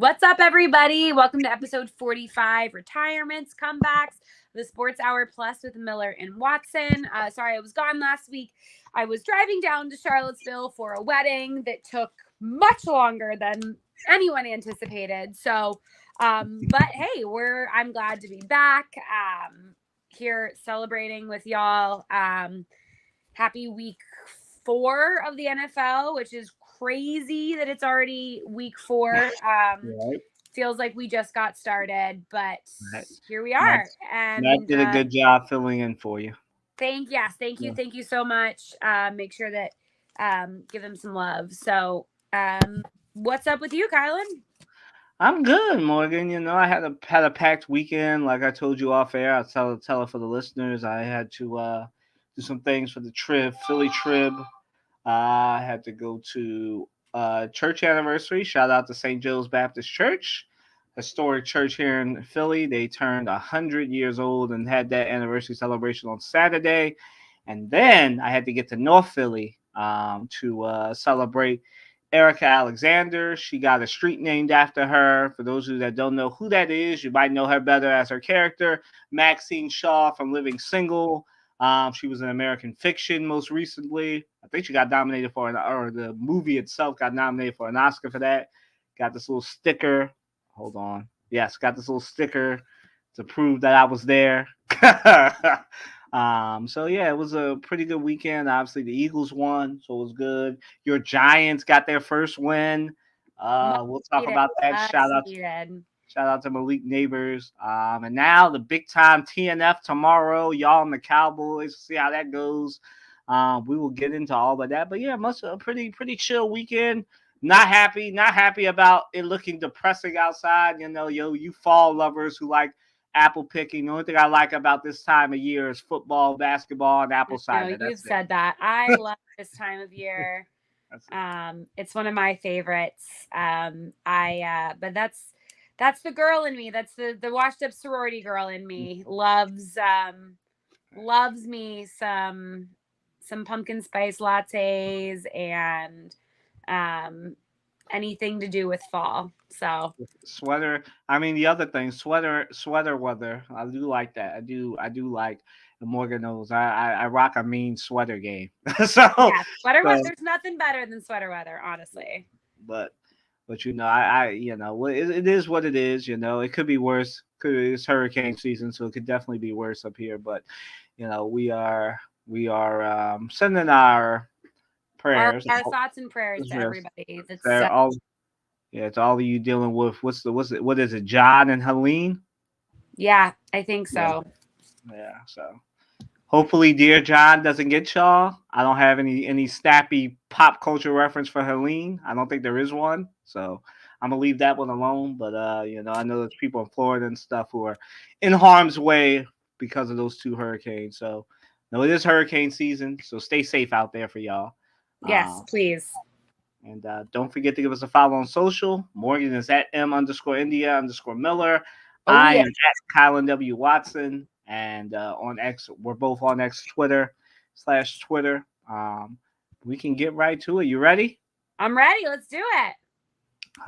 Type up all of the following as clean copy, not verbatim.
What's up, everybody? Welcome to episode 45, Retirements, Comebacks, the Sports Hour Plus with Miller and Watson. Sorry, I was gone last week. I was driving down to Charlottesville for a wedding that took much longer than anyone anticipated. But hey, I'm glad to be back here celebrating with y'all. Happy week 4 of the NFL, which is crazy that it's already week 4. Right. Feels like we just got started, but Right. here we Matt, are. Matt And did a good job filling in for you. Yeah. thank you so much. Make sure that give him some love. What's up with you, Kylan? I'm good, Morgan. I had a packed weekend, like I told you off air. I'll tell it for the listeners. I had to do some things for the trip, Philly trip. I had to go to church anniversary. Shout out to St. Joe's Baptist Church, historic church here in Philly. They turned 100 years old and had that anniversary celebration on Saturday. And then I had to get to North Philly to celebrate Erica Alexander. She got a street named after her. For those of you that don't know who that is, you might know her better as her character, Maxine Shaw from Living Single. She was in American Fiction most recently. I think she got nominated or the movie itself got nominated for an Oscar for that. Got this little sticker. Hold on. Yes, got this little sticker to prove that I was there. So yeah, it was a pretty good weekend. Obviously, the Eagles won, so it was good. Your Giants got their first win. Much We'll talk needed. about that. Much Shout out needed. Shout out to Malik Neighbors. And now the big time TNF tomorrow. Y'all and the Cowboys. See how that goes. We will get into all of that. But yeah, much a pretty chill weekend. Not happy about it looking depressing outside. You fall lovers who like apple picking. The only thing I like about this time of year is football, basketball, and apple No, cider. you've That's it. said that. I love this time of year. That's it. It's one of my favorites. But that's the girl in me. That's the washed up sorority girl in me. Loves me some pumpkin spice lattes and um anything to do with fall. So Sweater. I mean, the other thing, sweater weather. I do like that. I do like. And Morgan knows I rock a mean sweater game. so yeah, sweater weather. so There's nothing better than sweater weather, honestly. but I it is what it is. It could be worse. It's hurricane season, so it could definitely be worse up here. But we are sending our Our prayers. our thoughts and prayers to Prayers everybody. That's to all Yeah, it's all of you dealing with what is it, John and Helene? yeah, I think Yeah, so. yeah. So hopefully, dear John doesn't get y'all. I don't have any snappy pop culture reference for Helene. I don't think there is one. So I'm gonna leave that one alone. But I know there's people in Florida and stuff who are in harm's way because of those two hurricanes. So no, it is hurricane season. So stay safe out there for y'all. Yes, Uh, please. And don't forget to give us a follow on social. Morgan is at M_India_Miller. Oh I yeah. am at Kylan W. Watson. And on X, we're both on X Twitter/Twitter. We can get right to it. You ready? I'm ready. Let's do it.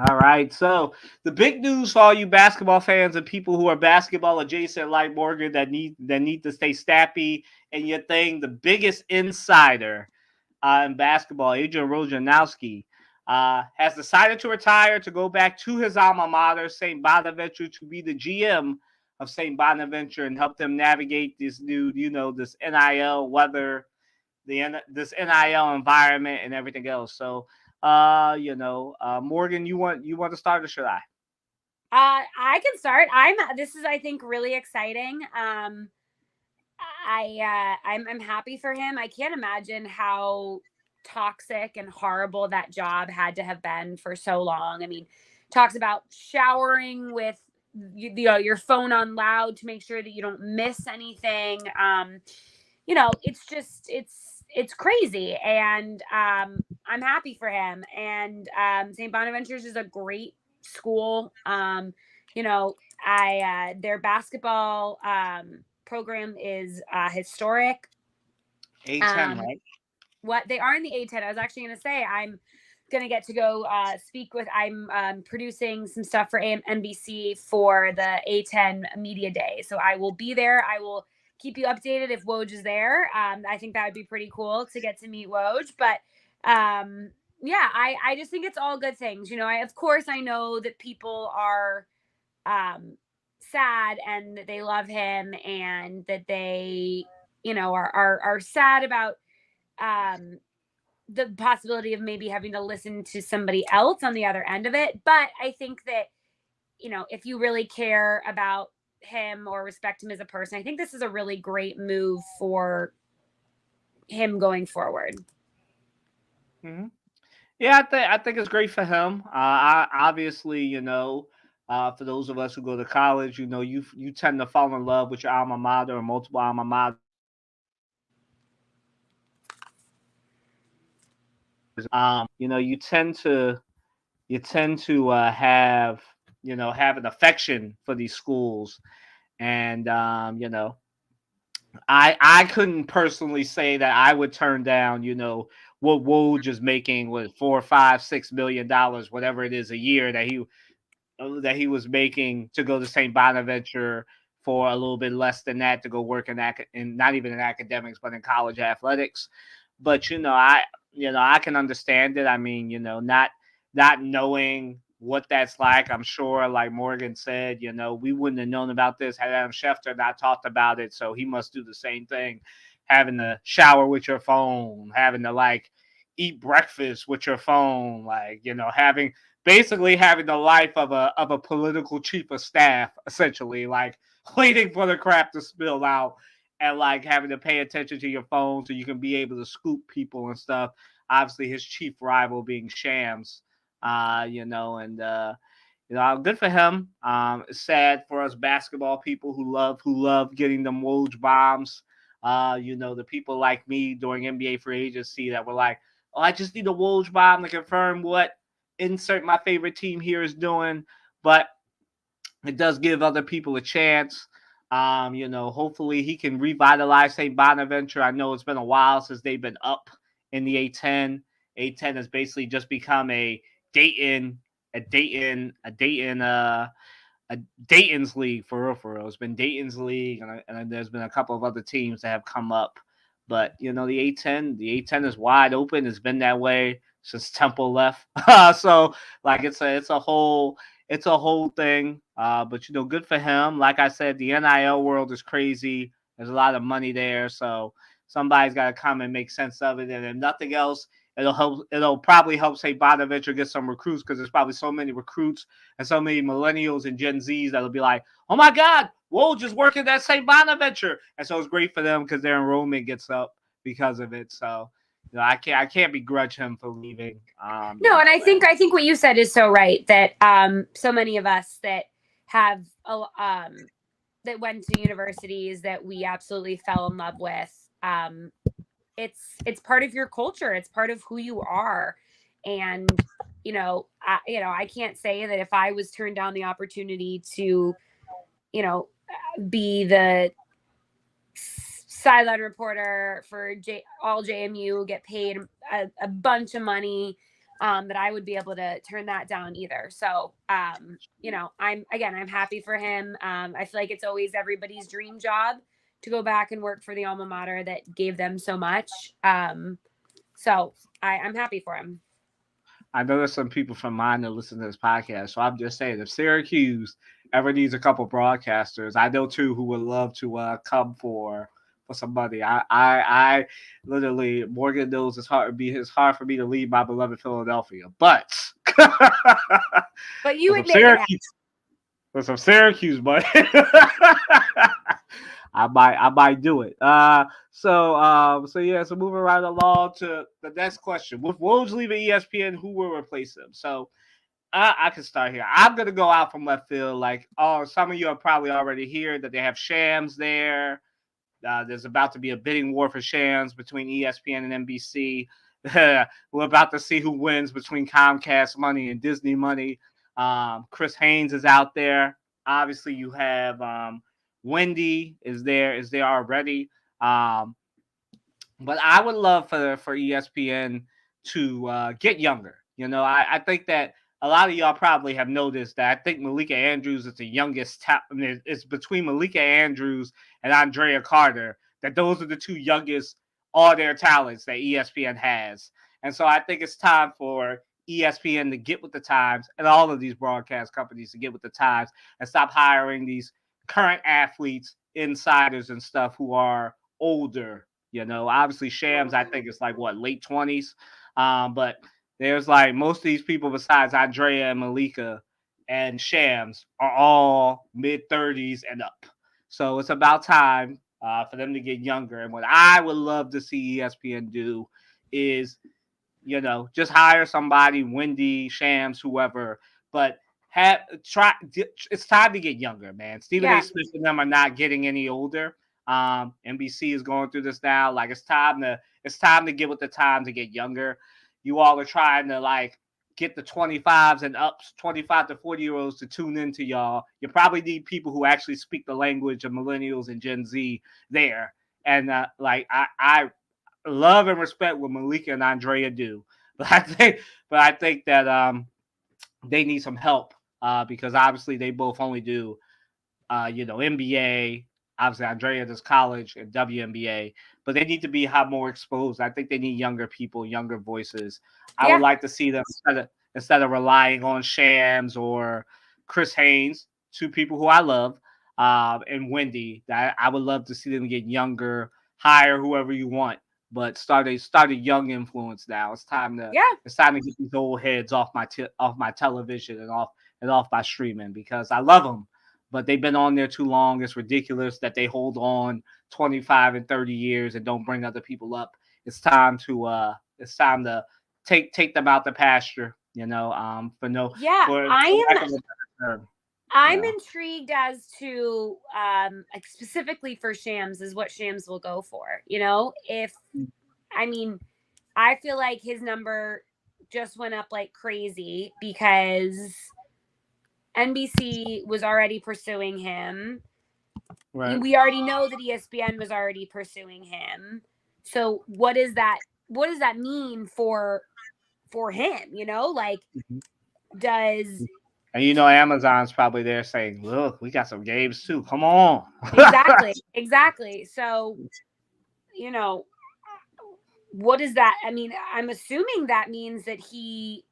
All right. So the big news for all you basketball fans and people who are basketball adjacent like Morgan that need to stay snappy and your thing, the biggest insider in basketball, Adrian Wojnarowski, has decided to retire to go back to his alma mater, St. Bonaventure, to be the GM of St. Bonaventure and help them navigate this new, this NIL weather, this NIL environment and everything else. So, Morgan, you want to start or should I? I can start. This is I think really exciting. I'm happy for him. I can't imagine how toxic and horrible that job had to have been for so long. I mean, talks about showering with your phone on loud to make sure that you don't miss anything. It's just it's crazy, and I'm happy for him. And St. Bonaventure's is a great school. You know, I their basketball program is historic. A10, Um, right? what they are in the A10. I was actually going to say gonna get to go speak with. I'm producing some stuff for NBC for the A10 Media Day, so I will be there. I will keep you updated if Woj is there. I think that would be pretty cool to get to meet Woj. But yeah, I just think it's all good things. You know, of course I know that people are sad and that they love him and that they, you know, are sad about the possibility of maybe having to listen to somebody else on the other end of it. But I think that, you know, if you really care about him or respect him as a person, I think this is a really great move for him going forward. Mm-hmm. Yeah, I think it's great for him. I obviously, you know, for those of us who go to college, you know, you tend to fall in love with your alma mater or multiple alma mater. You know, you tend to have, you know, have an affection for these schools, and you know, I couldn't personally say that I would turn down, you know, what Woj is making with $4, $5, $6 million, whatever it is a year that he was making to go to St. Bonaventure for a little bit less than that to go work in not even in academics but in college athletics. But I can understand it. I mean, you know, not knowing what that's like. I'm sure, like Morgan said, you know, we wouldn't have known about this had Adam Schefter not talked about it. So he must do the same thing, having to shower with your phone, having to like eat breakfast with your phone, like, you know, basically having the life of a political chief of staff, essentially, like waiting for the crap to spill out and like having to pay attention to your phone so you can be able to scoop people and stuff. Obviously, his chief rival being Shams, you know, and you know, good for him. It's sad for us basketball people who love getting them Woj bombs. You know, the people like me during NBA free agency that were like, oh, I just need a Woj bomb to confirm what insert my favorite team here is doing. But it does give other people a chance. You know, hopefully he can revitalize St. Bonaventure. I know it's been a while since they've been up in the A10. A10 has basically just become a Dayton, a Dayton, a Dayton, a Dayton's league for real, for real. It's been Dayton's league, and there's been a couple of other teams that have come up. But you know, the A10 is wide open. It's been that way since Temple left. So like it's a whole thing. But you know, good for him. Like I said, the NIL world is crazy. There's a lot of money there, so somebody's got to come and make sense of it. And if nothing else, it'll help. It'll probably help say Bonaventure get some recruits because there's probably so many recruits and so many millennials and Gen Zs that'll be like, "Oh my God, Woj just working at St. Bonaventure," and so it's great for them because their enrollment gets up because of it. So you know, I can't begrudge him for leaving. No, and I think what you said is so right that so many of us that have that went to universities that we absolutely fell in love with. It's part of your culture. It's part of who you are. And I can't say that if I was turned down the opportunity to, be the sideline reporter for all JMU, get paid a bunch of money, that I would be able to turn that down either. So, I'm happy for him. I feel like it's always everybody's dream job to go back and work for the alma mater that gave them so much. So I'm happy for him. I know there's some people from mine that listen to this podcast, so I'm just saying if Syracuse ever needs a couple broadcasters, I know two who would love to come for some money. I literally Morgan knows it's hard for me to leave my beloved Philadelphia, but you would make it happen. With some Syracuse money. I might do it. So moving right along to the next question. With Woj leaving ESPN, who will replace him? So I can start here. I'm gonna go out from left field. Like, some of you are probably already here that they have Shams there. There's about to be a bidding war for Shams between ESPN and NBC. We're about to see who wins between Comcast money and Disney money. Chris Haynes is out there. Obviously, you have Wendy is there already. But I would love for ESPN to get younger. You know, I think that a lot of y'all probably have noticed that I think Malika Andrews is the youngest. It's between Malika Andrews and Andrea Carter that those are the two youngest all their talents that ESPN has. And so I think it's time for ESPN to get with the times and all of these broadcast companies to get with the times and stop hiring these current athletes, insiders and stuff who are older. You know, obviously Shams, I think it's like what, late 20s. But there's like most of these people besides Andrea and Malika and Shams are all mid 30s and up. So it's about time for them to get younger. And what I would love to see ESPN do is, you know, just hire somebody, Wendy, Shams, whoever, but have try. It's time to get younger, man. Stephen A. Smith and them are not getting any older. NBC is going through this now. Like it's time to get with the time to get younger. You all are trying to like get the 25s and ups, 25 to 40-year-olds to tune into y'all. You probably need people who actually speak the language of millennials and Gen Z there. And like I love and respect what Malika and Andrea do, but I think that they need some help because obviously they both only do you know, NBA. Obviously, Andrea does college and WNBA, but they need to be more exposed. I think they need younger people, younger voices. I would like to see them instead of relying on Shams or Chris Haynes, two people who I love, and Wendy. I would love to see them get younger, hire whoever you want, but start a young influence now. It's time to get these old heads off my television and off my streaming because I love them, but they've been on there too long. It's ridiculous that they hold on 25 and 30 years and don't bring other people up. It's time to take them out the pasture, you know, I'm intrigued as to like specifically for Shams is what Shams will go for. You know, I feel like his number just went up like crazy because NBC was already pursuing him. Right. We already know that ESPN was already pursuing him. So what does that mean for him? You know, like does. And you know, Amazon's probably there saying, "Look, we got some games too. Come on." Exactly. So, you know, what is that? I mean, I'm assuming that means that he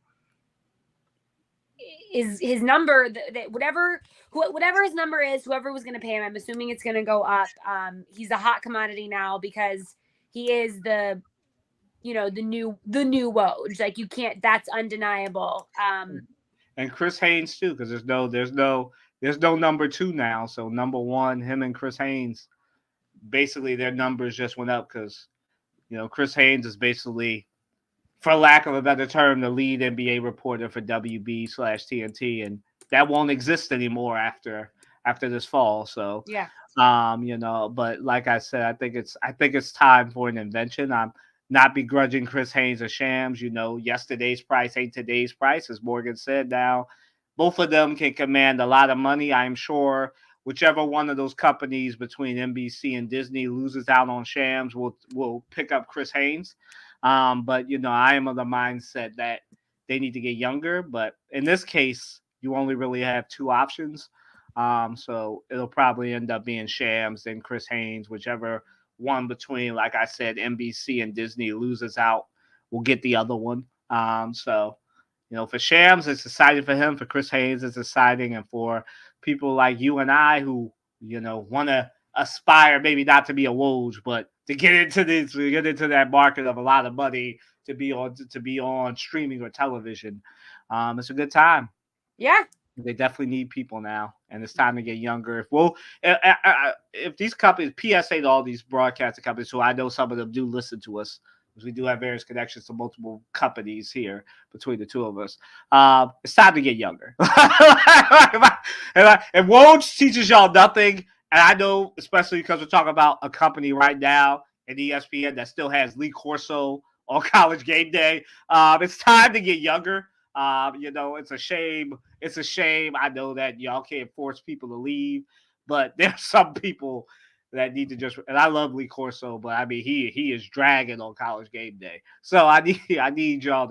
is his number that whatever his number is, whoever was going to pay him, I'm assuming it's going to go up. He's a hot commodity now because he is the new Woj. Like you can't. That's undeniable. And Chris Haynes too, because there's no number two now. So number one, him and Chris Haynes, basically their numbers just went up because, you know, Chris Haynes is basically, for lack of a better term, the lead NBA reporter for WB/TNT, and that won't exist anymore after this fall. So you know, but like I said, I think it's time for an invention. I'm not begrudging Chris Haynes or Shams. You know, yesterday's price ain't today's price, as Morgan said. Now, both of them can command a lot of money. I'm sure whichever one of those companies between NBC and Disney loses out on Shams will pick up Chris Haynes. But, you know, I am of the mindset that they need to get younger. But in this case, you only really have two options. So it'll probably end up being Shams and Chris Haynes, whichever one between, like I said, NBC and Disney loses out, will get the other one. So, you know, for Shams, it's exciting for him. For Chris Haynes, it's exciting. And for people like you and I who, you know, want to aspire maybe not to be a Woj, but to get into that market of a lot of money to be on streaming or television, it's a good time. Yeah. They definitely need people now, and it's time to get younger. If these companies, PSA to all these broadcasting companies, who I know some of them do listen to us, because we do have various connections to multiple companies here between the two of us. It's time to get younger. If Woj teaches y'all nothing, and I know, especially because we're talking about a company right now in ESPN that still has Lee Corso on College Game Day, it's time to get younger. You know, it's a shame. It's a shame. I know that y'all can't force people to leave, but there's some people that need to just. And I love Lee Corso, but I mean, he is dragging on College Game Day. So I need y'all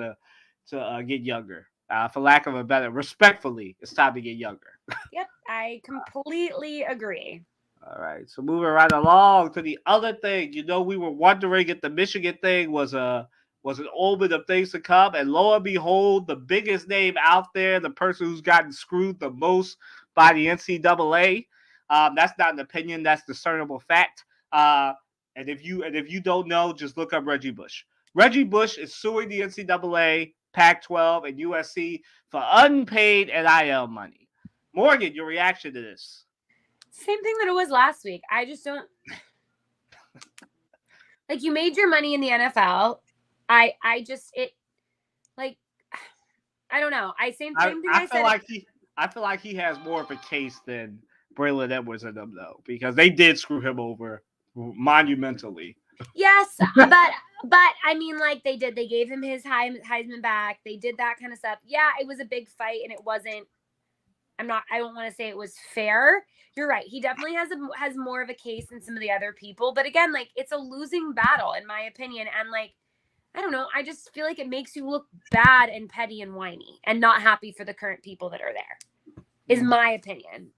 to get younger. For lack of a better, respectfully, it's time to get younger. Yep, I completely agree. All right, so moving right along to the other thing. We were wondering if the Michigan thing was an omen of things to come, and lo and behold, the biggest name out there, the person who's gotten screwed the most by the NCAA. That's not an opinion; that's discernible fact. And if you don't know, just look up Reggie Bush. Reggie Bush is suing the NCAA, Pac-12, and USC for unpaid NIL money. Morgan, your reaction to this? Same thing that it was last week. I just don't like, you made your money in the NFL. I don't know. Same thing I feel said. I feel like he has more of a case than Braylon Edwards in them, though, because they did screw him over monumentally. Yes, but I mean, like, they gave him his Heisman back. They did that kind of stuff. Yeah, it was a big fight, and it wasn't. I don't want to say it was fair. You're right. He definitely has more of a case than some of the other people. But again, like, it's a losing battle, in my opinion. And, like, I don't know. I just feel like it makes you look bad and petty and whiny and not happy for the current people that are there, is my opinion.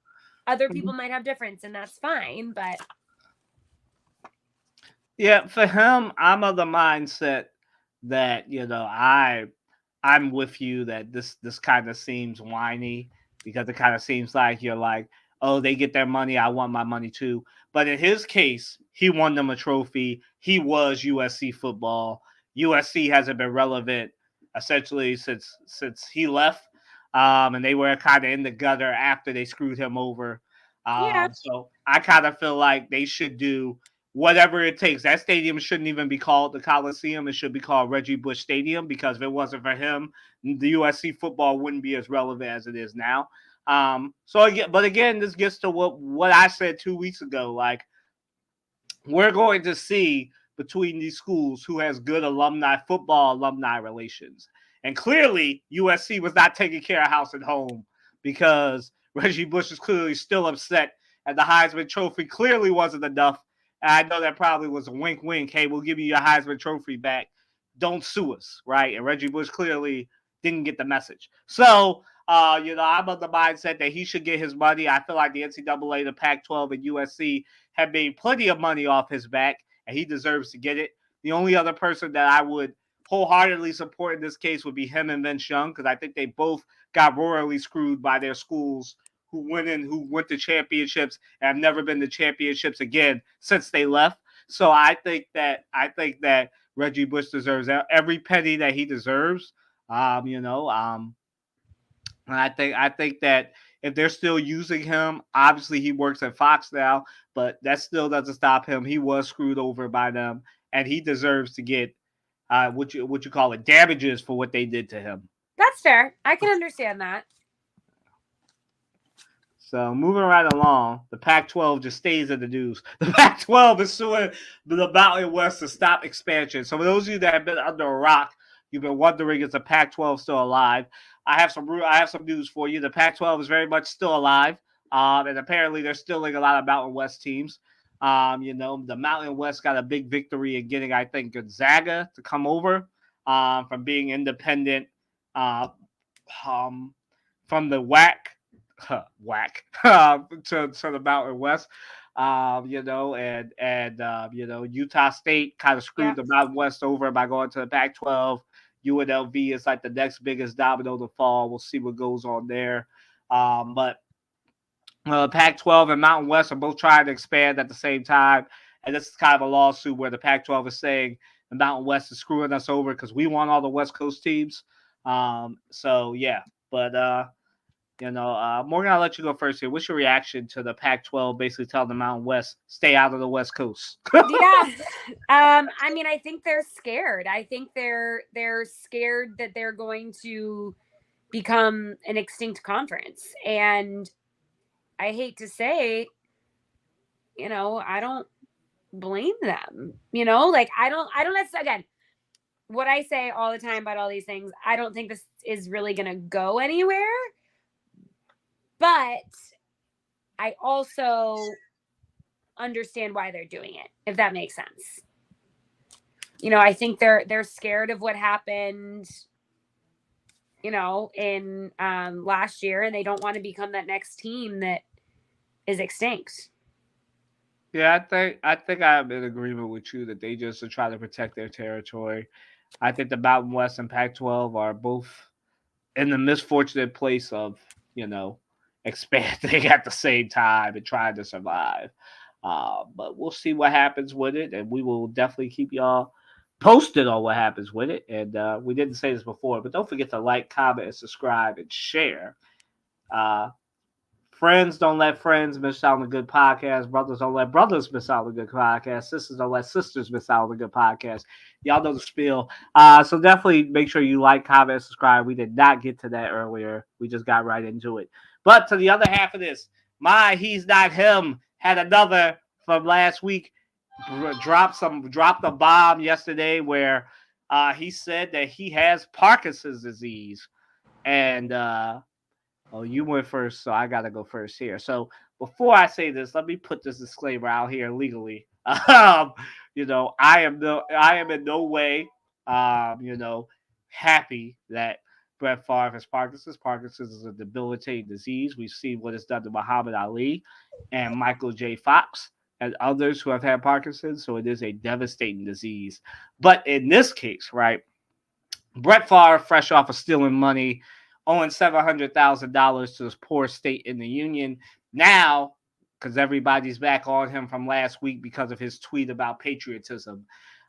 Other people might have difference, and that's fine. But yeah, for him, I'm of the mindset that I'm with you that this kind of seems whiny, because it kind of seems like you're like, oh, they get their money, I want my money too. But in his case, he won them a trophy. He was USC football. USC hasn't been relevant essentially since he left, and they were kind of in the gutter after they screwed him over. yeah. So I kind of feel like they should do whatever it takes. That stadium shouldn't even be called the Coliseum. It should be called Reggie Bush Stadium, because if it wasn't for him, the USC football wouldn't be as relevant as it is now. But again, this gets to what I said 2 weeks ago. Like, we're going to see between these schools who has good alumni relations. And clearly, USC was not taking care of house at home, because Reggie Bush is clearly still upset, and the Heisman Trophy clearly wasn't enough. And I know that probably was a wink, wink. Hey, we'll give you your Heisman Trophy back. Don't sue us, right? And Reggie Bush clearly didn't get the message. So, I'm of the mindset that he should get his money. I feel like the NCAA, the Pac-12, and USC have made plenty of money off his back, and he deserves to get it. The only other person that I would wholeheartedly support in this case would be him and Vince Young, because I think they both got royally screwed by their schools who went to championships and have never been to championships again since they left. So I think that Reggie Bush deserves every penny that he deserves. And I think that if they're still using him, obviously he works at Fox now, but that still doesn't stop him. He was screwed over by them, and he deserves to get what you call it, damages for what they did to him. That's fair. I can understand that. So moving right along, the Pac-12 just stays in the news. The Pac-12 is suing the Mountain West to stop expansion. So for those of you that have been under a rock, you've been wondering, is the Pac-12 still alive? I have some news for you. The Pac-12 is very much still alive, and apparently they're stealing a lot of Mountain West teams. The Mountain West got a big victory in getting, I think, Gonzaga to come over from being independent from the WAC to the Mountain West. Utah State kind of screwed the Mountain West over by going to the Pac-12. UNLV is like the next biggest domino to fall. We'll see what goes on there. But Pac-12 and Mountain West are both trying to expand at the same time. And this is kind of a lawsuit where the Pac-12 is saying the Mountain West is screwing us over because we want all the West Coast teams. Morgan, I'll let you go first here. What's your reaction to the Pac-12 basically telling the Mountain West, stay out of the West Coast? I think they're scared. I think they're scared that they're going to become an extinct conference. And I hate to say, I don't blame them. I don't again, what I say all the time about all these things, I don't think this is really going to go anywhere. But I also understand why they're doing it, if that makes sense. I think they're scared of what happened in last year, and they don't want to become that next team that is extinct. Yeah, I think I'm in agreement with you that they just are trying to protect their territory. I think the Mountain West and Pac-12 are both in the misfortunate place of, you know, expanding at the same time and trying to survive. But we'll see what happens with it, and we will definitely keep y'all posted on what happens with it. And we didn't say this before, but don't forget to like, comment, and subscribe and share. Uh, Friends don't let friends miss out on a good podcast. Brothers don't let brothers miss out on a good podcast. Sisters don't let sisters miss out on a good podcast. Y'all know the spiel. So definitely make sure you like, comment, subscribe. We did not get to that earlier. We just got right into it. But to the other half of this, my He's Not Him had another from last week. Dropped a bomb yesterday where he said that he has Parkinson's disease. And oh, you went first, so I gotta go first here. So before I say this, let me put this disclaimer out here legally. I am in no way, happy that Brett Favre has Parkinson's. Parkinson's is a debilitating disease. We've seen what it's done to Muhammad Ali and Michael J. Fox and others who have had Parkinson's. So it is a devastating disease. But in this case, right, Brett Favre, fresh off of stealing money, owing $700,000 to his poor state in the union. Now, because everybody's back on him from last week because of his tweet about patriotism,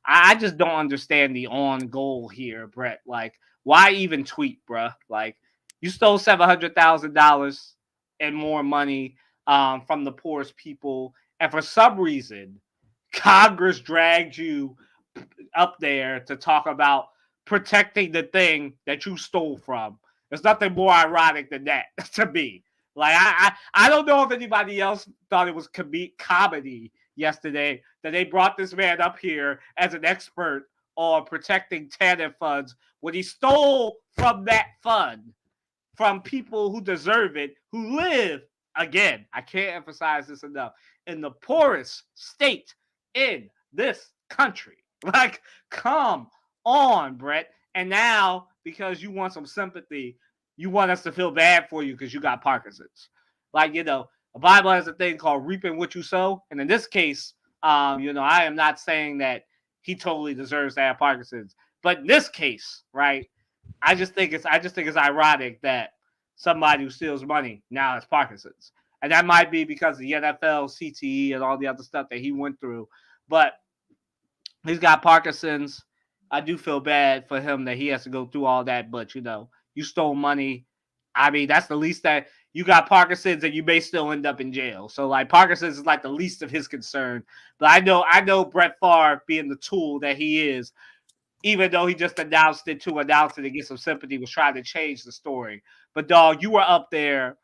I just don't understand the on goal here, Brett. Like, why even tweet, bruh? Like, you stole $700,000 and more money from the poorest people, and for some reason, Congress dragged you up there to talk about protecting the thing that you stole from. There's nothing more ironic than that to me. Like I don't know if anybody else thought it was comedy yesterday that they brought this man up here as an expert on protecting TANF funds when he stole from that fund from people who deserve it, who live, again, I can't emphasize this enough, in the poorest state in this country. Like, come on, Brett. And now, because you want some sympathy, you want us to feel bad for you because you got Parkinson's. Like, the Bible has a thing called reaping what you sow. And in this case, I am not saying that he totally deserves to have Parkinson's. But in this case, right, I just think it's ironic that somebody who steals money now has Parkinson's. And that might be because of the NFL, CTE, and all the other stuff that he went through. But he's got Parkinson's. I do feel bad for him that he has to go through all that. But, you stole money. I mean, that's the least that you got Parkinson's and you may still end up in jail. So, like, Parkinson's is like the least of his concern. But I know Brett Favre, being the tool that he is, even though he just announced it to get some sympathy, was trying to change the story. But, dog, you were up there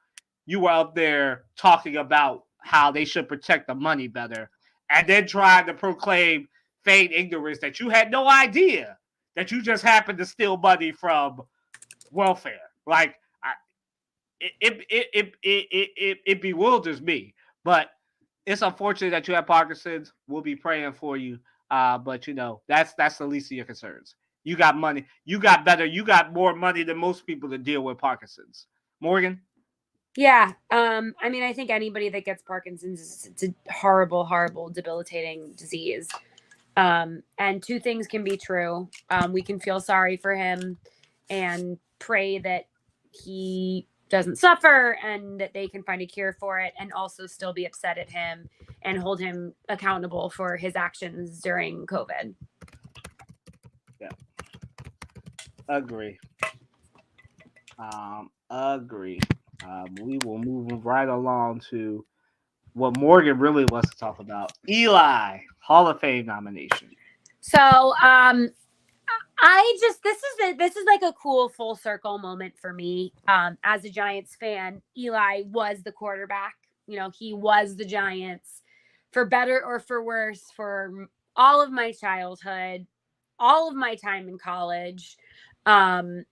talking about how they should protect the money better, and then trying to proclaim feigned ignorance that you had no idea that you just happened to steal money from welfare. Like, it bewilders me. But it's unfortunate that you have Parkinson's. We'll be praying for you. But that's the least of your concerns. You got money. You got more money than most people to deal with Parkinson's. Morgan? Yeah. I mean, I think anybody that gets Parkinson's, it's a horrible, horrible, debilitating disease. And two things can be true. We can feel sorry for him and pray that he doesn't suffer and that they can find a cure for it, and also still be upset at him and hold him accountable for his actions during COVID. Yeah. Agree. Agree. We will move right along to what Morgan really wants to talk about. Eli, Hall of Fame nomination. So, this is like a cool full circle moment for me. As a Giants fan, Eli was the quarterback. He was the Giants, for better or for worse, for all of my childhood, all of my time in college. And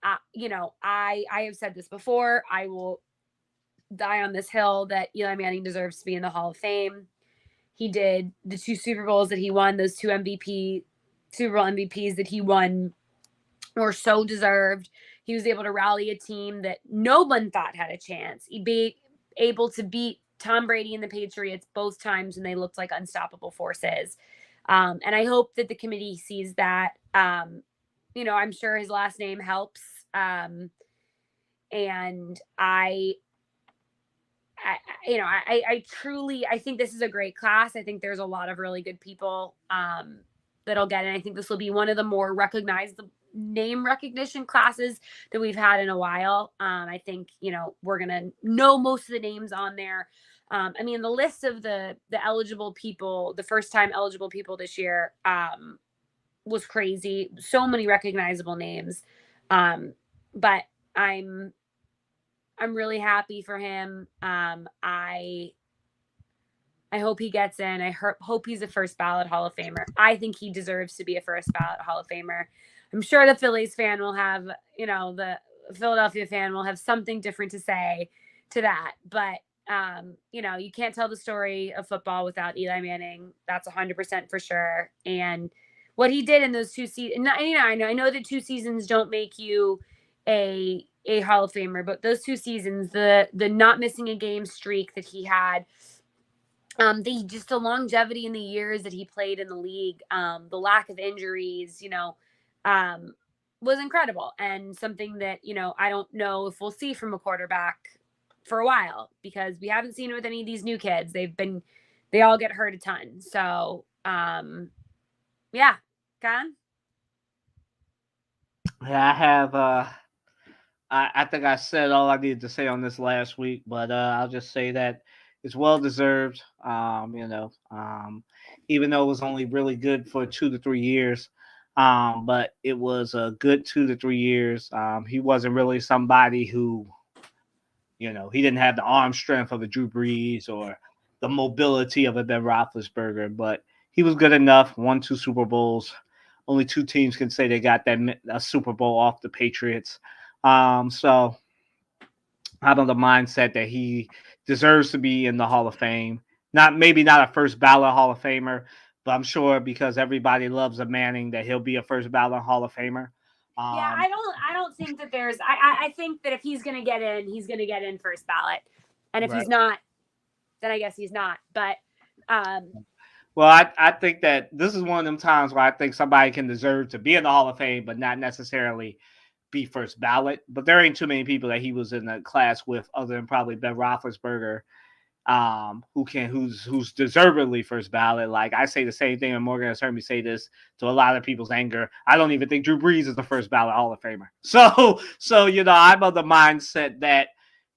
I have said this before, I will die on this hill that Eli Manning deserves to be in the Hall of Fame. He did the 2 Super Bowls that he won, those 2 Super Bowl MVPs that he won or so deserved. He was able to rally a team that no one thought had a chance. He'd be able to beat Tom Brady and the Patriots both times when they looked like unstoppable forces. And I hope that the committee sees that. I'm sure his last name helps. And I truly, I think this is a great class. I think there's a lot of really good people that'll get it. I think this will be one of the more recognized name recognition classes that we've had in a while. I think, we're going to know most of the names on there. The list of the eligible people, the first time eligible people this year was crazy. So many recognizable names. But I'm really happy for him. I hope he gets in. I hope he's a first ballot Hall of Famer. I think he deserves to be a first ballot Hall of Famer. I'm sure the Phillies fan will have, the Philadelphia fan will have something different to say to that. But, you can't tell the story of football without Eli Manning. That's 100% for sure. And what he did in those 2 seasons, I know that 2 seasons don't make you a Hall of Famer, but those 2 seasons, the not missing a game streak that he had, the longevity in the years that he played in the league, the lack of injuries, was incredible, and something that, I don't know if we'll see from a quarterback for a while, because we haven't seen it with any of these new kids. They all get hurt a ton. So, yeah, Con? Yeah, I have. I think I said all I needed to say on this last week, but I'll just say that it's well deserved. Even though it was only really good for 2 to 3 years, but it was a good 2 to 3 years. He wasn't really somebody who, he didn't have the arm strength of a Drew Brees or the mobility of a Ben Roethlisberger, but he was good enough. Won 2 Super Bowls. Only 2 teams can say they got that Super Bowl off the Patriots. So I'm of the mindset that he deserves to be in the Hall of Fame. Maybe not a first ballot Hall of Famer, but I'm sure because everybody loves a Manning that he'll be a first ballot Hall of Famer. Yeah, I don't think that there's. I think that if he's going to get in, he's going to get in first ballot, and if he's not, then I guess he's not. But well, I think that this is one of them times where I think somebody can deserve to be in the Hall of Fame, but not necessarily be first ballot. But there ain't too many people that he was in the class with, other than probably Ben Roethlisberger, who's deservedly first ballot. Like, I say the same thing, and Morgan has heard me say this to a lot of people's anger. I don't even think Drew Brees is the first ballot Hall of Famer. So I'm of the mindset that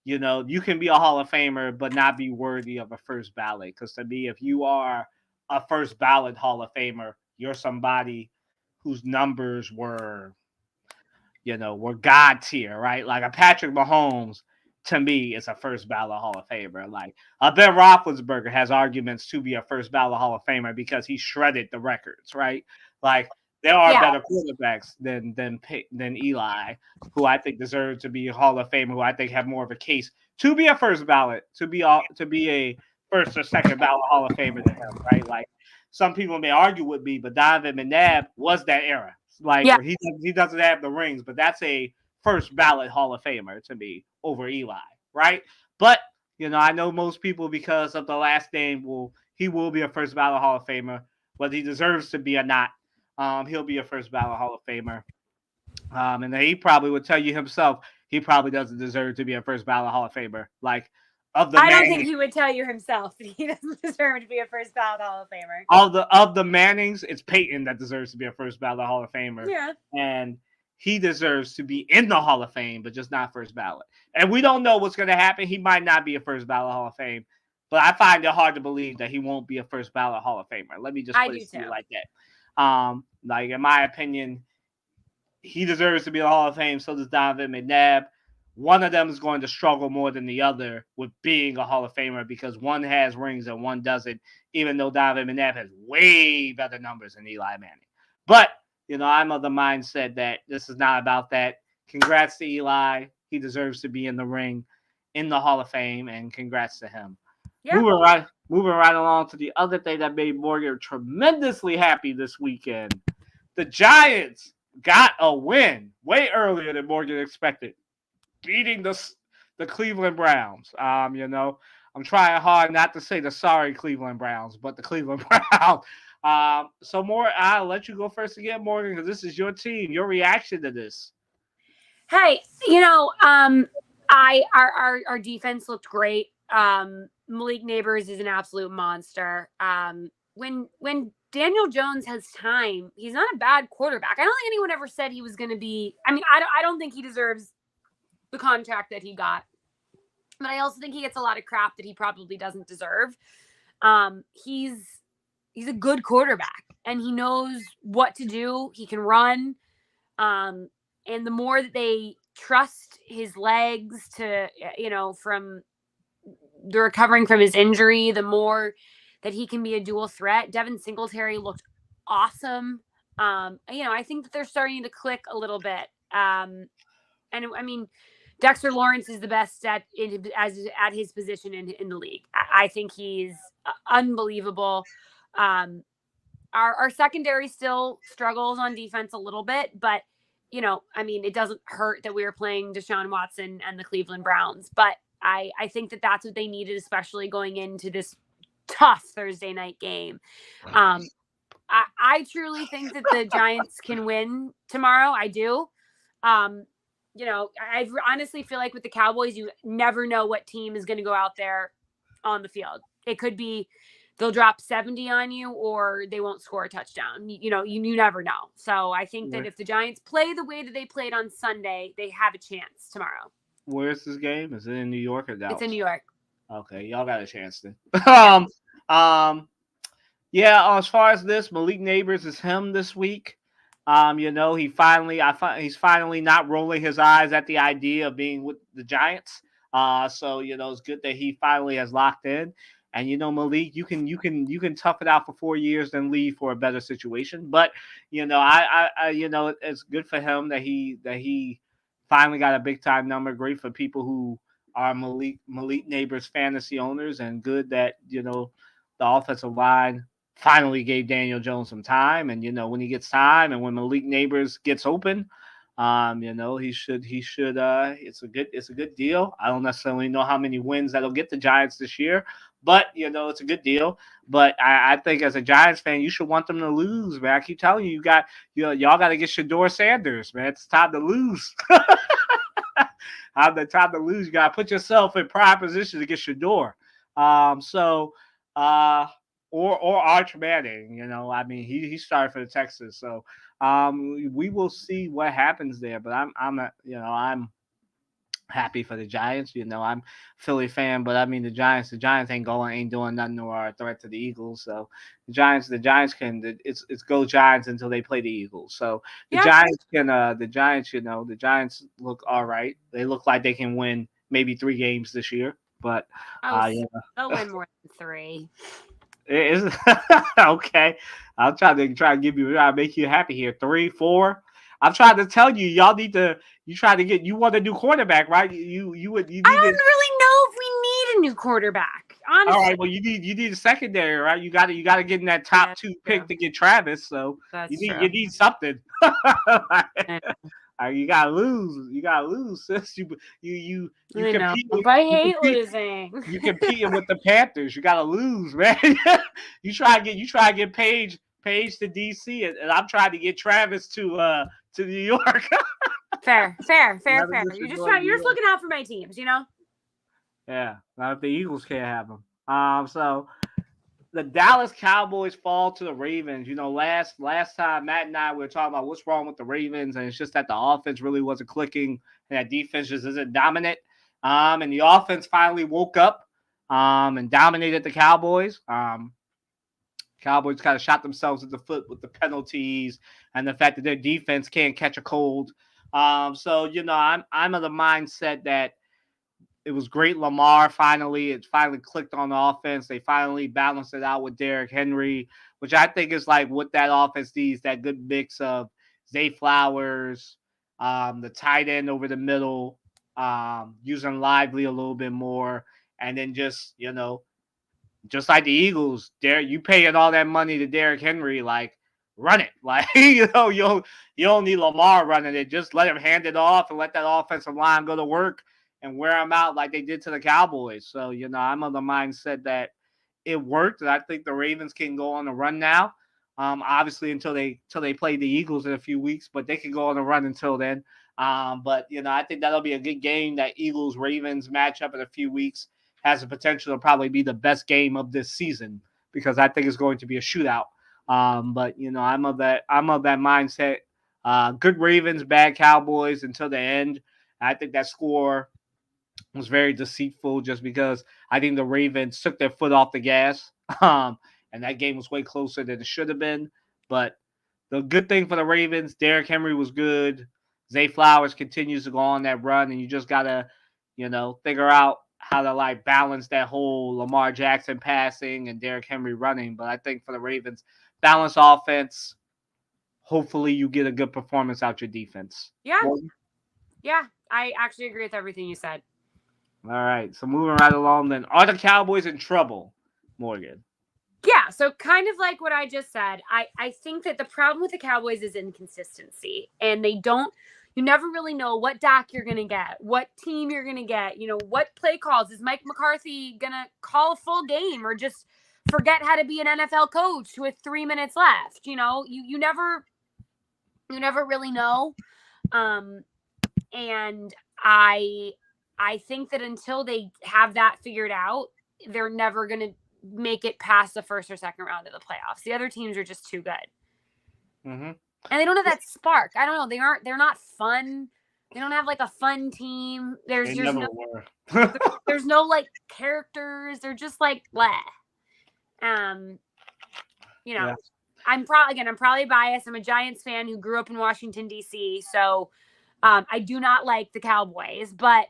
you can be a Hall of Famer but not be worthy of a first ballot. Because to me, if you are a first ballot Hall of Famer, you're somebody whose numbers were God tier, right? Like a Patrick Mahomes, to me, is a first ballot Hall of Famer. Like a Ben Roethlisberger has arguments to be a first ballot Hall of Famer because he shredded the records, right? Like there are better quarterbacks than Eli, who I think deserve to be a Hall of Famer, who I think have more of a case to be a first ballot, to be a first or second ballot Hall of Famer than him, right? Like some people may argue with me, but Donovan McNabb was that era. Like he doesn't have the rings, but that's a first ballot Hall of Famer to me over Eli, right? But I know most people, because of the last name, he will be a first ballot Hall of Famer, whether he deserves to be or not. He'll be a first ballot Hall of Famer. And he probably would tell you himself he probably doesn't deserve to be a first ballot Hall of Famer. Like I don't think he would tell you himself that he doesn't deserve to be a first ballot Hall of Famer. Of the Mannings, it's Peyton that deserves to be a first ballot Hall of Famer. Yeah. And he deserves to be in the Hall of Fame, but just not first ballot. And we don't know what's going to happen. He might not be a first ballot Hall of Fame, but I find it hard to believe that he won't be a first ballot Hall of Famer. Let me just put it to you like that. Like in my opinion, he deserves to be in the Hall of Fame. So does Donovan McNabb. One of them is going to struggle more than the other with being a Hall of Famer because one has rings and one doesn't, even though Donovan McNabb has way better numbers than Eli Manning. But, I'm of the mindset that this is not about that. Congrats to Eli. He deserves to be in the ring, in the Hall of Fame, and congrats to him. Yeah. Moving right along to the other thing that made Morgan tremendously happy this weekend. The Giants got a win way earlier than Morgan expected, beating the Cleveland Browns. I'm trying hard not to say the sorry Cleveland Browns, but the Cleveland Browns. So more, I'll let you go first again, Morgan, because this is your team. Your reaction to this? Hey, our defense looked great. Malik Neighbors is an absolute monster. When Daniel Jones has time, he's not a bad quarterback. I don't think anyone ever said he was going to be. I mean, I don't think he deserves the contract that he got, but I also think he gets a lot of crap that he probably doesn't deserve. He's a good quarterback, and he knows what to do. He can run. And the more that they trust his legs to, from the recovering from his injury, the more that he can be a dual threat. Devin Singletary looked awesome. I think that they're starting to click a little bit. And I mean, Dexter Lawrence is the best at his position in the league. I think he's unbelievable. Our secondary still struggles on defense a little bit, but it doesn't hurt that we were playing Deshaun Watson and the Cleveland Browns, but I think that that's what they needed, especially going into this tough Thursday night game. I truly think that the Giants can win tomorrow. I do. I honestly feel like with the Cowboys, you never know what team is going to go out there on the field. It could be they'll drop 70 on you or they won't score a touchdown. You never know. So I think that if the Giants play the way that they played on Sunday, they have a chance tomorrow. Where's this game? Is it in New York or Dallas? It's in New York. Okay, y'all got a chance then. Yeah, as far as this, Malik Neighbors is him this week. He's finally not rolling his eyes at the idea of being with the Giants. So it's good that he finally has locked in. And Malik, you can tough it out for 4 years, then leave for a better situation. But it's good for him that he finally got a big time number. Great for people who are Malik Neighbors fantasy owners, and good that the offensive line finally gave Daniel Jones some time. And when he gets time, and when Malik Neighbors gets open, he should. It's a good deal. I don't necessarily know how many wins that'll get the Giants this year, but it's a good deal. But I think as a Giants fan, you should want them to lose, man. I keep telling you, y'all got to get Shedeur Sanders, man. It's time to lose. The time to lose. You got to put yourself in prime position to get Shedeur. Or Arch Manning. He started for the Texans, so we will see what happens there. But I'm happy for the Giants. I'm a Philly fan, but the Giants ain't doing nothing or are a threat to the Eagles. So the Giants can it's go Giants until they play the Eagles. So the Giants look all right. They look like they can win maybe 3 games this year, but they'll win more than 3. It is okay. I'm trying to make you happy here. 3, 4. I'm trying to tell you, y'all need to. You want a new quarterback, right? You need. I don't really know if we need a new quarterback. Honestly. All right. Well, you need a secondary, right? You got to get in that top 2 pick to get Travis. So you need something. You gotta lose. Sis. You compete. I hate losing. You competing with the Panthers. You gotta lose, man. you try to get Paige to DC, and I'm trying to get Travis to New York. Fair. You're just looking out for my teams, Yeah. Not if the Eagles can't have them. So the Dallas Cowboys fall to the Ravens. Last time Matt and I were talking about what's wrong with the Ravens, and it's just that the offense really wasn't clicking, and that defense just isn't dominant. And the offense finally woke up and dominated the Cowboys. Cowboys kind of shot themselves in the foot with the penalties and the fact that their defense can't catch a cold. I'm of the mindset that it was great. It finally clicked on the offense. They finally balanced it out with Derrick Henry, which I think is like what that offense needs, that good mix of Zay Flowers, the tight end over the middle, using Lively a little bit more, and then just like the Eagles, you paying all that money to Derrick Henry, like run it. Like, you don't need Lamar running it. Just let him hand it off and let that offensive line go to work and wear them out like they did to the Cowboys. So, I'm of the mindset that it worked, and I think the Ravens can go on the run now. Obviously until they play the Eagles in a few weeks, but they can go on the run until then. But I think that'll be a good game. That Eagles Ravens matchup in a few weeks has the potential to probably be the best game of this season because I think it's going to be a shootout. But I'm of that mindset. Good Ravens, bad Cowboys until the end. I think that score was very deceitful just because I think the Ravens took their foot off the gas. And that game was way closer than it should have been. But the good thing for the Ravens, Derrick Henry was good. Zay Flowers continues to go on that run, and you just gotta, figure out how to balance that whole Lamar Jackson passing and Derrick Henry running. But I think for the Ravens, balanced offense. Hopefully, you get a good performance out your defense. Yeah, yeah, I actually agree with everything you said. All right, so moving right along then. Are the Cowboys in trouble, Morgan? Yeah, so kind of like what I just said, I think that the problem with the Cowboys is inconsistency. And you never really know what doc you're going to get, what team you're going to get, what play calls. Is Mike McCarthy going to call a full game or just forget how to be an NFL coach with 3 minutes left? You never really know. And I think that until they have that figured out, they're never going to make it past the first or second round of the playoffs. The other teams are just too good. Mm-hmm. And they don't have that spark. I don't know. They're not fun. They don't have a fun team. There's no characters. They're just blah. Yeah. I'm probably biased. I'm a Giants fan who grew up in Washington, D.C. So I do not like the Cowboys, but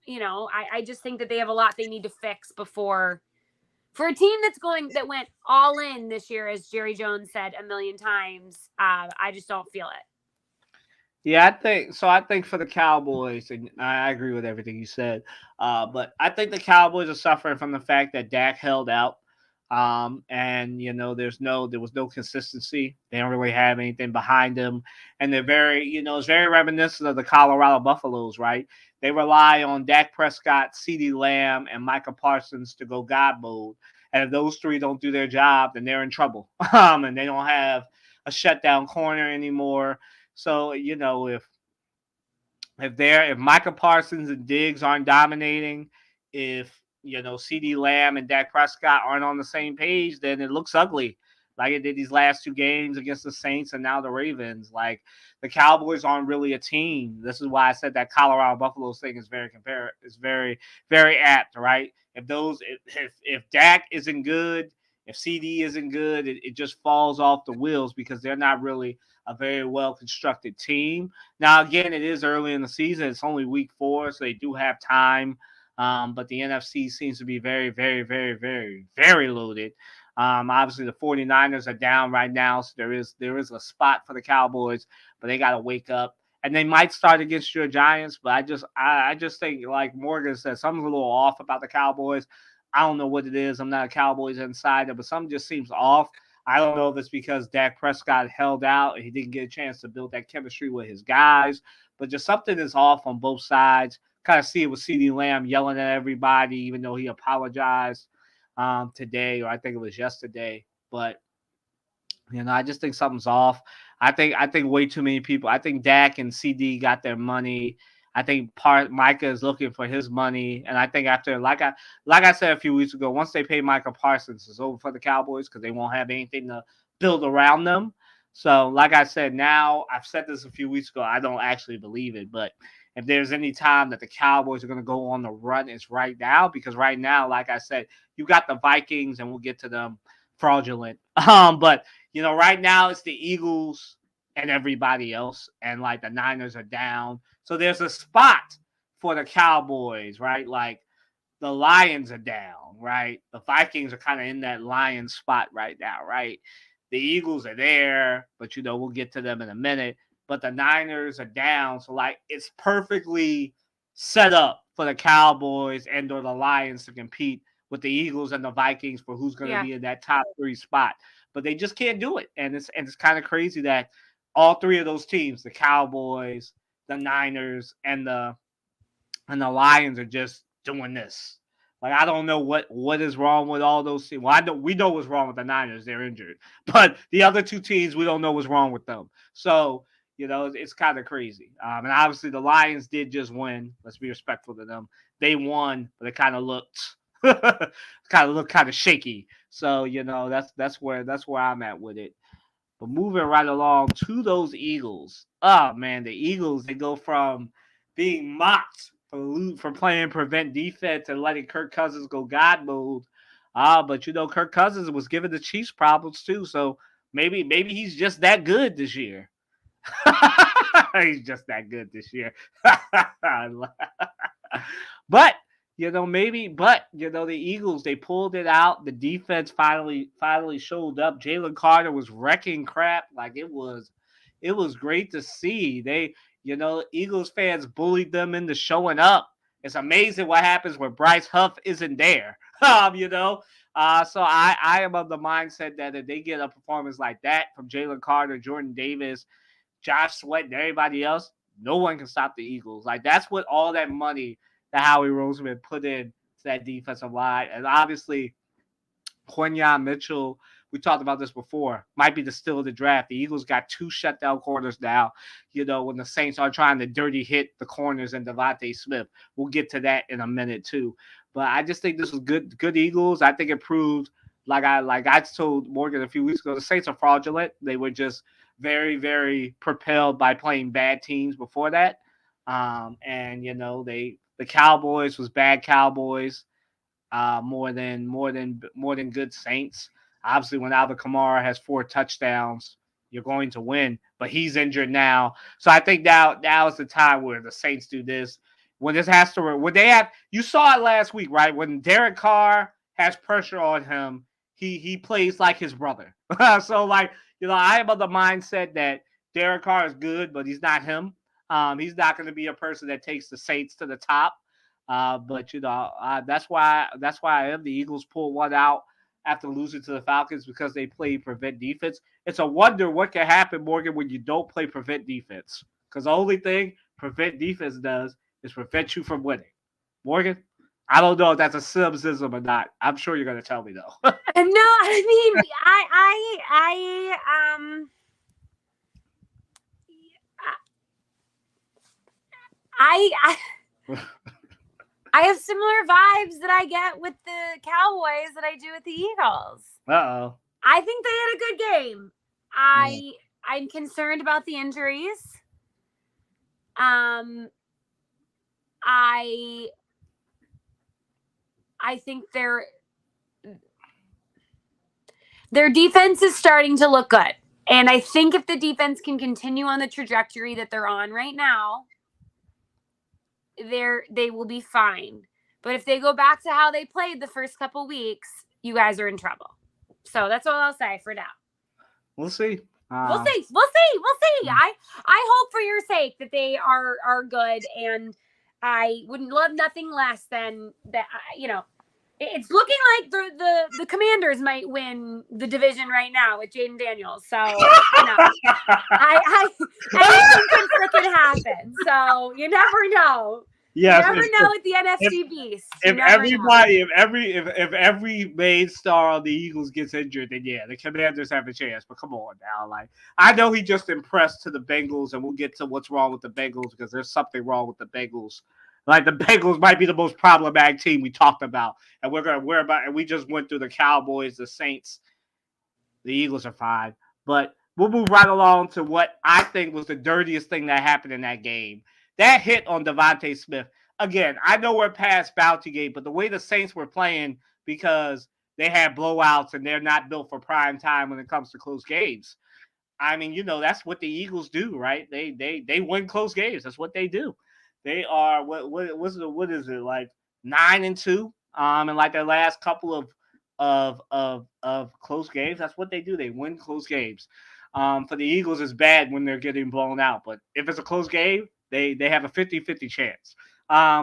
I just think that they have a lot they need to fix before. For a team that went all in this year, as Jerry Jones said a million times, I just don't feel it. Yeah, I think for the Cowboys, and I agree with everything you said, but I think the Cowboys are suffering from the fact that Dak held out, and there was no consistency. They don't really have anything behind them, and they're very, it's very reminiscent of the Colorado Buffaloes, right? They rely on Dak Prescott, CeeDee Lamb, and Micah Parsons to go God mode. And if those three don't do their job, then they're in trouble. And they don't have a shutdown corner anymore. So, if Micah Parsons and Diggs aren't dominating, if CeeDee Lamb and Dak Prescott aren't on the same page, then it looks ugly. Like it did these last two games against the Saints and now the Ravens. Like the Cowboys aren't really a team. This is why I said that Colorado Buffaloes thing is very, very apt, right? If Dak isn't good, if CD isn't good, it just falls off the wheels because they're not really a very well constructed team. Now, again, it is early in the season. It's only week 4, so they do have time. But the NFC seems to be very, very, very, very, very loaded. Obviously, the 49ers are down right now, so there is a spot for the Cowboys, but they got to wake up. And they might start against your Giants, but I just think, like Morgan said, something's a little off about the Cowboys. I don't know what it is. I'm not a Cowboys insider, but something just seems off. I don't know if it's because Dak Prescott held out and he didn't get a chance to build that chemistry with his guys, but just something is off on both sides. Kind of see it with CeeDee Lamb yelling at everybody, even though he apologized today, or I think it was yesterday. But I just think something's off. I think way too many people. I think Dak and CD got their money. I think Micah is looking for his money, and I think after, like I said a few weeks ago, once they pay Micah Parsons, it's over for the Cowboys because they won't have anything to build around them. So, like I said, now I've said this a few weeks ago. I don't actually believe it, but if there's any time that the Cowboys are going to go on the run, it's right now, because right now, like I said, you got the Vikings, and we'll get to them, fraudulent. But right now it's the Eagles and everybody else, and like the Niners are down. So there's a spot for the Cowboys, right? Like the Lions are down, right? The Vikings are kind of in that Lions spot right now, right? The Eagles are there, but we'll get to them in a minute. But the Niners are down, so like it's perfectly set up for the Cowboys and or the Lions to compete with the Eagles and the Vikings for who's going to be in that top 3 spot. but they just can't do it. And it's kind of crazy that all three of those teams, the Cowboys, the Niners, and the Lions, are just doing this. Like, I don't know what is wrong with all those teams. Well, we know what's wrong with the Niners; they're injured. But the other two teams, we don't know what's wrong with them. So, it's kind of crazy. And obviously, the Lions did just win. Let's be respectful to them. They won, but it kind of looked kind of shaky. So, that's where I'm at with it. But moving right along to those Eagles. Oh man, the Eagles, they go from being mocked for playing prevent defense and letting Kirk Cousins go God mode. But Kirk Cousins was giving the Chiefs problems too. So maybe he's just that good this year. He's just that good this year. But the Eagles, they pulled it out. The defense finally showed up. Jalen Carter was wrecking crap. Like, it was great to see. Eagles fans bullied them into showing up. It's amazing what happens when Bryce Huff isn't there. So I am of the mindset that if they get a performance like that from Jalen Carter, Jordan Davis, Josh Sweat, and everybody else, no one can stop the Eagles. Like, that's what all that money that Howie Roseman put in to that defensive line. And obviously, Quinyon Mitchell, we talked about this before, might be the steal of the draft. The Eagles got 2 shutdown corners now, when the Saints are trying to dirty hit the corners and Devontae Smith. We'll get to that in a minute too. But I just think this was good Eagles. I think it proved, like I told Morgan a few weeks ago, the Saints are fraudulent. They were just very, very propelled by playing bad teams before that. And the Cowboys was bad Cowboys. More than good Saints. Obviously, when Alvin Kamara has 4 touchdowns, you're going to win. But he's injured now, so I think now is the time where the Saints do this. When this has to, when they have, you saw it last week, right? When Derek Carr has pressure on him, he plays like his brother. So, I am of the mindset that Derek Carr is good, but he's not him. He's not going to be a person that takes the Saints to the top. But that's why I am. The Eagles pull one out after losing to the Falcons because they play prevent defense. It's a wonder what can happen, Morgan, when you don't play prevent defense. Because the only thing prevent defense does is prevent you from winning. Morgan, I don't know if that's a cynicism or not. I'm sure you're going to tell me though. No, I mean, I have similar vibes that I get with the Cowboys that I do with the Eagles. Uh-oh. I think they had a good game. I'm concerned about the injuries. I think their defense is starting to look good. And I think if the defense can continue on the trajectory that they're on right now, they will be fine. But if they go back to how they played the first couple weeks, you guys are in trouble. So that's all I'll say for now. We'll see. We'll see. I hope for your sake that they are good, and I wouldn't love nothing less than that. It's looking like the Commanders might win the division right now with Jaden Daniels. So anything can freaking happen. So you never know. Yes, you never know with the NFC beast. If every main star on the Eagles gets injured, then yeah, the Commanders have a chance. But come on now, I know he just impressed to the Bengals, and we'll get to what's wrong with the Bengals because there's something wrong with the Bengals. Like, the Bengals might be the most problematic team we talked about, and and we just went through the Cowboys, the Saints, the Eagles are fine. But we'll move right along to what I think was the dirtiest thing that happened in that game. That hit on Devontae Smith. Again, I know we're past Bounty Gate, but the way the Saints were playing, because they had blowouts and they're not built for prime time when it comes to close games. I mean, that's what the Eagles do, right? They win close games. That's what they do. They are what is it, like 9-2? And like their last couple of close games, that's what they do. They win close games. For the Eagles, it's bad when they're getting blown out, but if it's a close game, they have a 50-50 chance.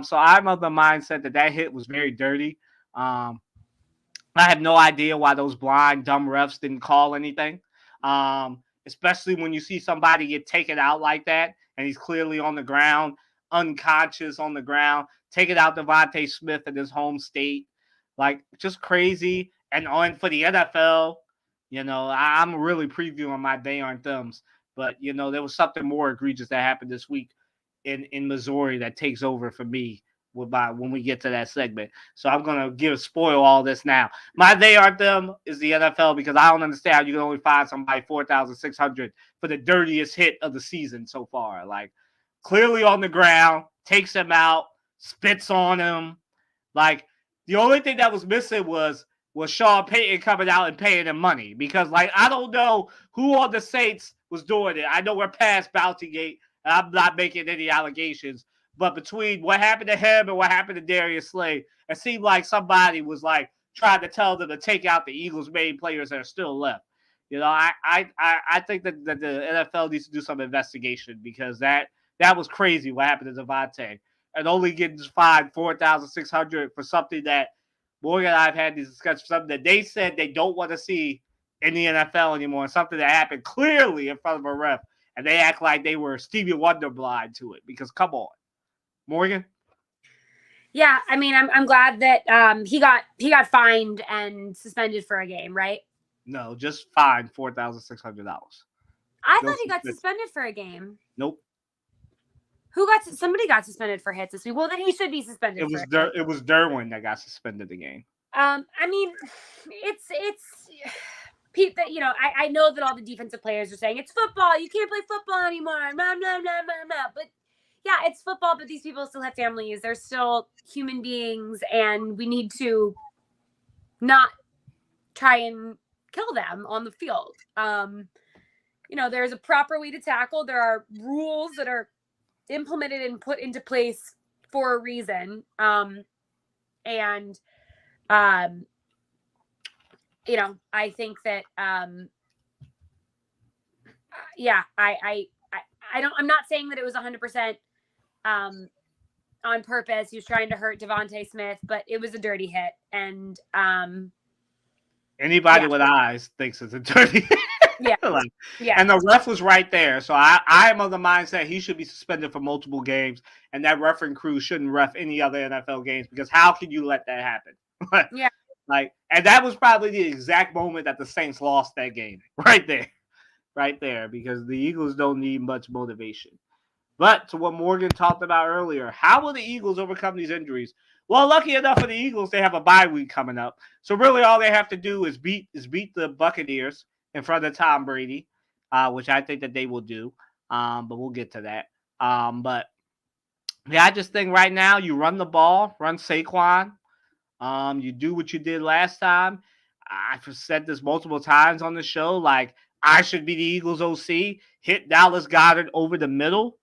So I'm of the mindset that hit was very dirty. I have no idea why those blind, dumb refs didn't call anything. Especially when you see somebody get taken out like that, and he's clearly on the ground, unconscious on the ground, taking out DeVonta Smith in his home state. Like, just crazy. And on for the NFL, I'm really previewing my They Aren't Thems. But, there was something more egregious that happened this week in Missouri that takes over for me when we get to that segment. So I'm going to spoil all this now. My They Aren't Them is the NFL, because I don't understand how you can only find somebody 4,600 for the dirtiest hit of the season so far. Like, clearly on the ground, takes him out, spits on him. Like, the only thing that was missing was Sean Payton coming out and paying him money, because, like, I don't know who on the Saints was doing it. I know we're past Bountygate, and I'm not making any allegations. But between what happened to him and what happened to Darius Slay, it seemed like somebody was like trying to tell them to take out the Eagles' main players that are still left. I think that the NFL needs to do some investigation, because that was crazy what happened to DeVonta, and only getting fined 4,600 for something that Morgan and I have had these discussions, something that they said they don't want to see in the NFL anymore, and something that happened clearly in front of a ref, and they act like they were Stevie Wonder blind to it. Because come on, Morgan. Yeah, I mean, I'm glad that he got fined and suspended for a game, right? No, just fined $4,600. I thought he got suspended for a game. Nope. Somebody got suspended for hits this week. Well, then he should be suspended. It was Derwin that got suspended the game. I mean, it's Pete. That I know that all the defensive players are saying it's football. You can't play football anymore. Blah, blah, blah, blah, blah. But yeah, it's football. But these people still have families. They're still human beings, and we need to not try and kill them on the field. There's a proper way to tackle. There are rules that are implemented and put into place for a reason. I think that, I'm not saying that it was 100%, on purpose. He was trying to hurt DeVonta Smith, but it was a dirty hit. And, anybody with eyes thinks it's a dirty hit. Yeah. Yeah. And the ref was right there. So I am of the mindset he should be suspended for multiple games, and that refereeing crew shouldn't ref any other NFL games, because how can you let that happen? Yeah. And that was probably the exact moment that the Saints lost that game. Right there, because the Eagles don't need much motivation. But to what Morgan talked about earlier, how will the Eagles overcome these injuries? Well, lucky enough for the Eagles, they have a bye week coming up. So really all they have to do is beat the Buccaneers in front of Tom Brady, which I think that they will do. But we'll get to that. But yeah, I just think right now you run the ball, run Saquon. You do what you did last time. I've said this multiple times on the show. Like, I should be the Eagles OC. Hit Dallas Goedert over the middle.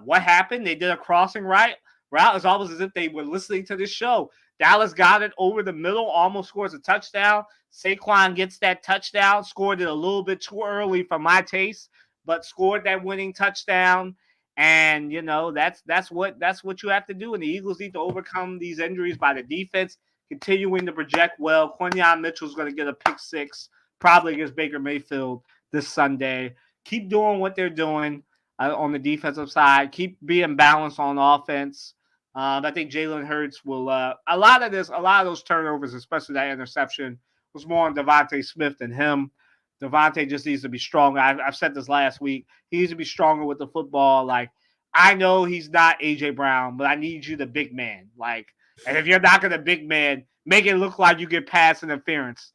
What happened? They did a crossing route. It's almost as if they were listening to this show. Dallas Goedert over the middle, almost scores a touchdown. Saquon gets that touchdown, scored it a little bit too early for my taste, but scored that winning touchdown. And that's what you have to do. And the Eagles need to overcome these injuries by the defense continuing to project well. Quinyon Mitchell's going to get a pick six, probably against Baker Mayfield this Sunday. Keep doing what they're doing on the defensive side. Keep being balanced on offense. I think Jalen Hurts will. A lot of those turnovers, especially that interception, was more on DeVonta Smith than him. DeVonta just needs to be stronger. I've said this last week. He needs to be stronger with the football. Like, I know he's not A.J. Brown, but I need you the big man. Like, and if you're not going to big man, make it look like you get pass interference.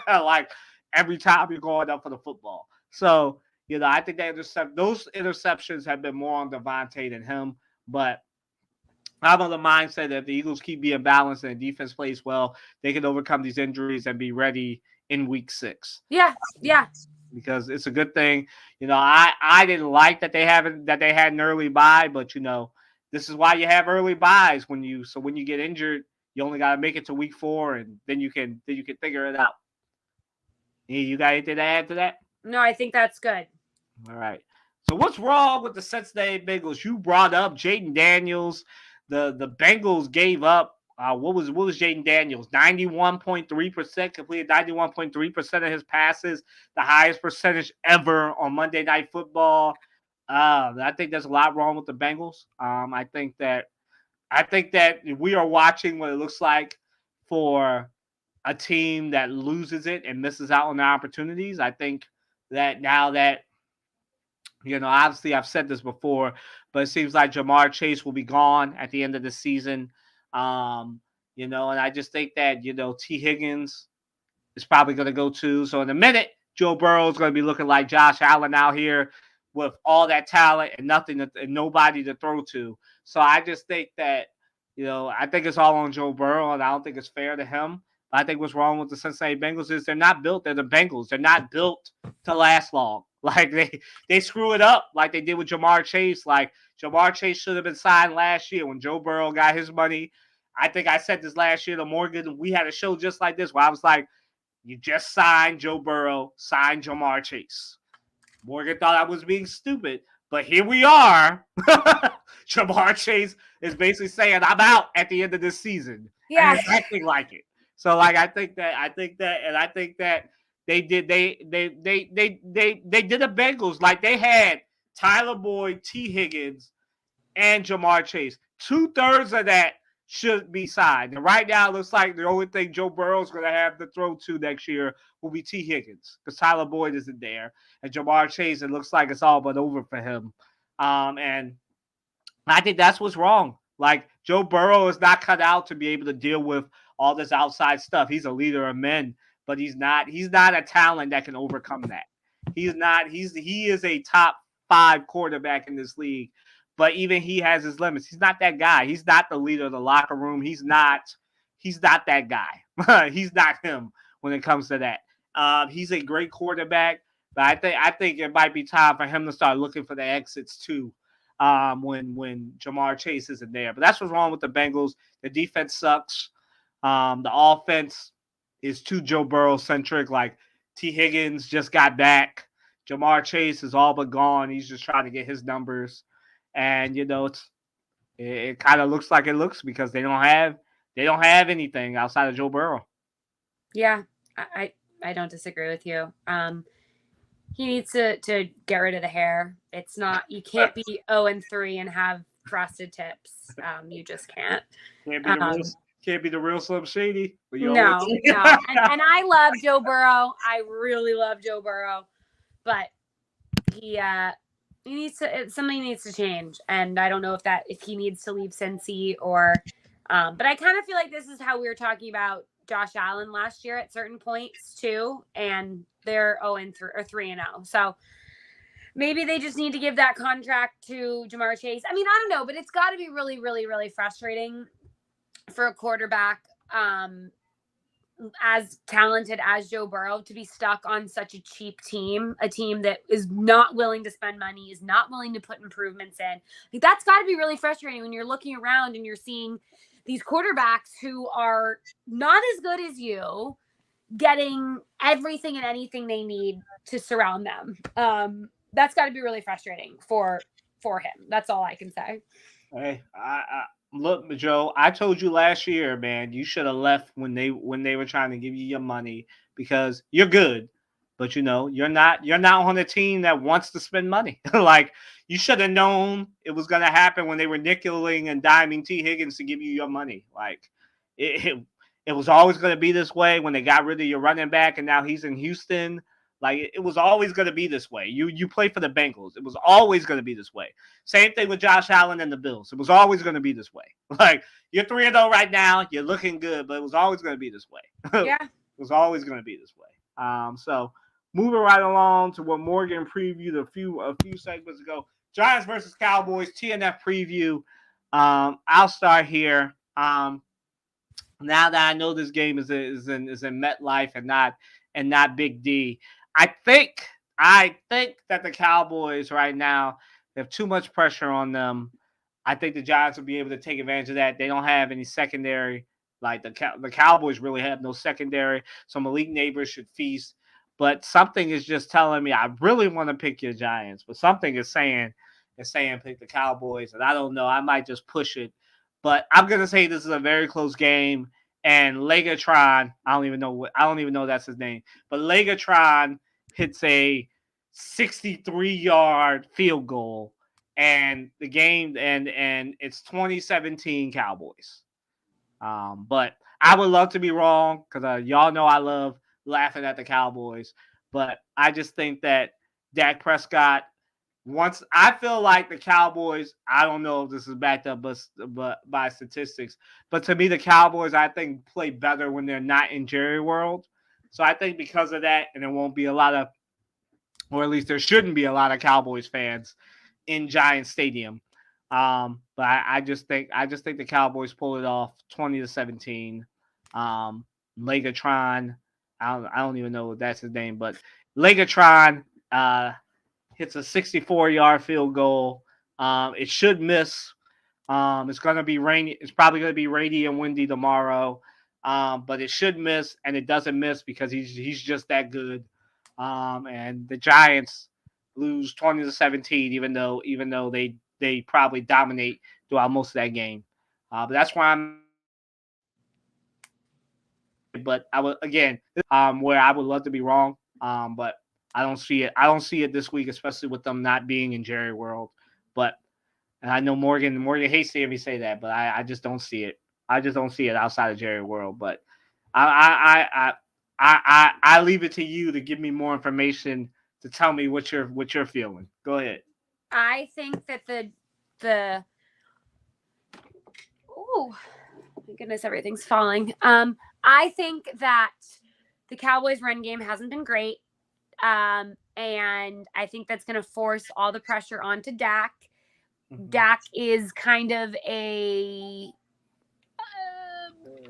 Like, every time you're going up for the football. So, I think those interceptions have been more on DeVonta than him. But I'm on the mindset that if the Eagles keep being balanced and the defense plays well, they can overcome these injuries and be ready in week 6. Yeah. Because it's a good thing. I didn't like that they had an early bye, but this is why you have early byes when you get injured, you only got to make it to week 4, and then you can figure it out. You got anything to add to that? No, I think that's good. All right. So what's wrong with the Cincinnati Bengals? You brought up Jaden Daniels. The Bengals gave up what was Jaden Daniels? 91.3% completed, 91.3% of his passes, the highest percentage ever on Monday Night Football. I think there's a lot wrong with the Bengals. I think that we are watching what it looks like for a team that loses it and misses out on the opportunities. I think that now that, obviously I've said this before, but it seems like Ja'Marr Chase will be gone at the end of the season. And I just think that, T. Higgins is probably going to go too. So in a minute, Joe Burrow is going to be looking like Josh Allen out here with all that talent and and nobody to throw to. So I just think that, I think it's all on Joe Burrow, and I don't think it's fair to him. But I think what's wrong with the Cincinnati Bengals is they're not built. They're the Bengals. They're not built to last long. Like they screw it up like they did with Ja'Marr Chase. Like Ja'Marr Chase should have been signed last year when Joe Burrow got his money. I think I said this last year to Morgan. We had a show just like this where I was like, you just signed Joe Burrow, signed Ja'Marr Chase. Morgan thought I was being stupid, but here we are. Ja'Marr Chase is basically saying, I'm out at the end of this season. Yeah. And he's acting like it. So like I think that they did the Bengals. Like they had Tyler Boyd, T. Higgins, and Ja'Marr Chase. 2/3 of that should be signed. And right now it looks like the only thing Joe Burrow's going to have to throw to next year will be T. Higgins because Tyler Boyd isn't there. And Ja'Marr Chase, it looks like it's all but over for him. And I think that's what's wrong. Like Joe Burrow is not cut out to be able to deal with all this outside stuff. He's a leader of men, but he's not a talent that can overcome that. He is a top 5 quarterback in this league. But even he has his limits. He's not that guy. He's not the leader of the locker room. He's not that guy. He's not him when it comes to that. He's a great quarterback, but I think it might be time for him to start looking for the exits too. When Ja'Marr Chase isn't there. But that's what's wrong with the Bengals. The defense sucks. The offense is too Joe Burrow centric. Like T. Higgins just got back. Ja'Marr Chase is all but gone. He's just trying to get his numbers. And it kind of looks like it looks because they don't have anything outside of Joe Burrow. Yeah, I don't disagree with you. He needs to get rid of the hair. It's not, you can't be 0-3 and have frosted tips. You just can't. Can't be the real Slim Shady. No. And I love Joe Burrow. I really love Joe Burrow, but something needs to change. And I don't know if he needs to leave Cincy or, but I kind of feel like this is how we were talking about Josh Allen last year at certain points too. And they're 0-3 or 3-0. So maybe they just need to give that contract to Ja'Marr Chase. I mean, I don't know, but it's got to be really, really, really frustrating for a quarterback as talented as Joe Burrow to be stuck on such a cheap team, a team that is not willing to spend money, is not willing to put improvements in. Like, that's got to be really frustrating when you're looking around and you're seeing these quarterbacks who are not as good as you getting everything and anything they need to surround them. That's got to be really frustrating for him. That's all I can say. Hey, look, Joe, I told you last year, man, you should have left when they were trying to give you your money because you're good, but you're not on a team that wants to spend money. Like you should have known it was going to happen when they were nickeling and diming T. Higgins to give you your money. Like it was always going to be this way when they got rid of your running back and now he's in Houston. Like it was always going to be this way. You play for the Bengals. It was always going to be this way. Same thing with Josh Allen and the Bills. It was always going to be this way. Like you're 3-0 right now. You're looking good, but it was always going to be this way. Yeah. It was always going to be this way. So moving right along to what Morgan previewed a few segments ago. Giants versus Cowboys, TNF preview. I'll start here. Now that I know this game is in MetLife and not Big D. I think that the Cowboys right now have too much pressure on them. I think the Giants will be able to take advantage of that. They don't have any secondary. Like the Cowboys really have no secondary, so Malik Neighbors should feast. But something is just telling me I really want to pick your Giants, but something is saying pick the Cowboys, and I don't know. I might just push it. But I'm gonna say this is a very close game. And Legatron, I don't even know that's his name, but Legatron hits a 63-yard field goal, and the game and it's 2017 Cowboys. But I would love to be wrong because y'all know I love laughing at the Cowboys. But I just think that Dak Prescott, once I feel like the Cowboys, I don't know if this is backed up but by statistics, but to me the Cowboys I think play better when they're not in Jerry World. So I think because of that, and there won't be a lot of, or at least there shouldn't be a lot of Cowboys fans in Giant Stadium. But I just think the Cowboys pull it off 20-17. Legatron, I don't even know if that's his name, but Legatron hits a 64-yard field goal. It should miss. It's gonna be rainy. It's probably gonna be rainy and windy tomorrow. But it should miss, and it doesn't miss because he's just that good. And the Giants lose 20-17, even though they probably dominate throughout most of that game. But that's why I'm. But I would again, where I would love to be wrong. But I don't see it. I don't see it this week, especially with them not being in Jerry World. But and I know Morgan hates to hear me say that, but I just don't see it. I just don't see it outside of Jerry World. But I leave it to you to give me more information to tell me what you're feeling. Go ahead. I think that the oh my goodness, everything's falling. I think that the Cowboys' run game hasn't been great. And I think that's going to force all the pressure onto Dak. Mm-hmm. Dak is kind of a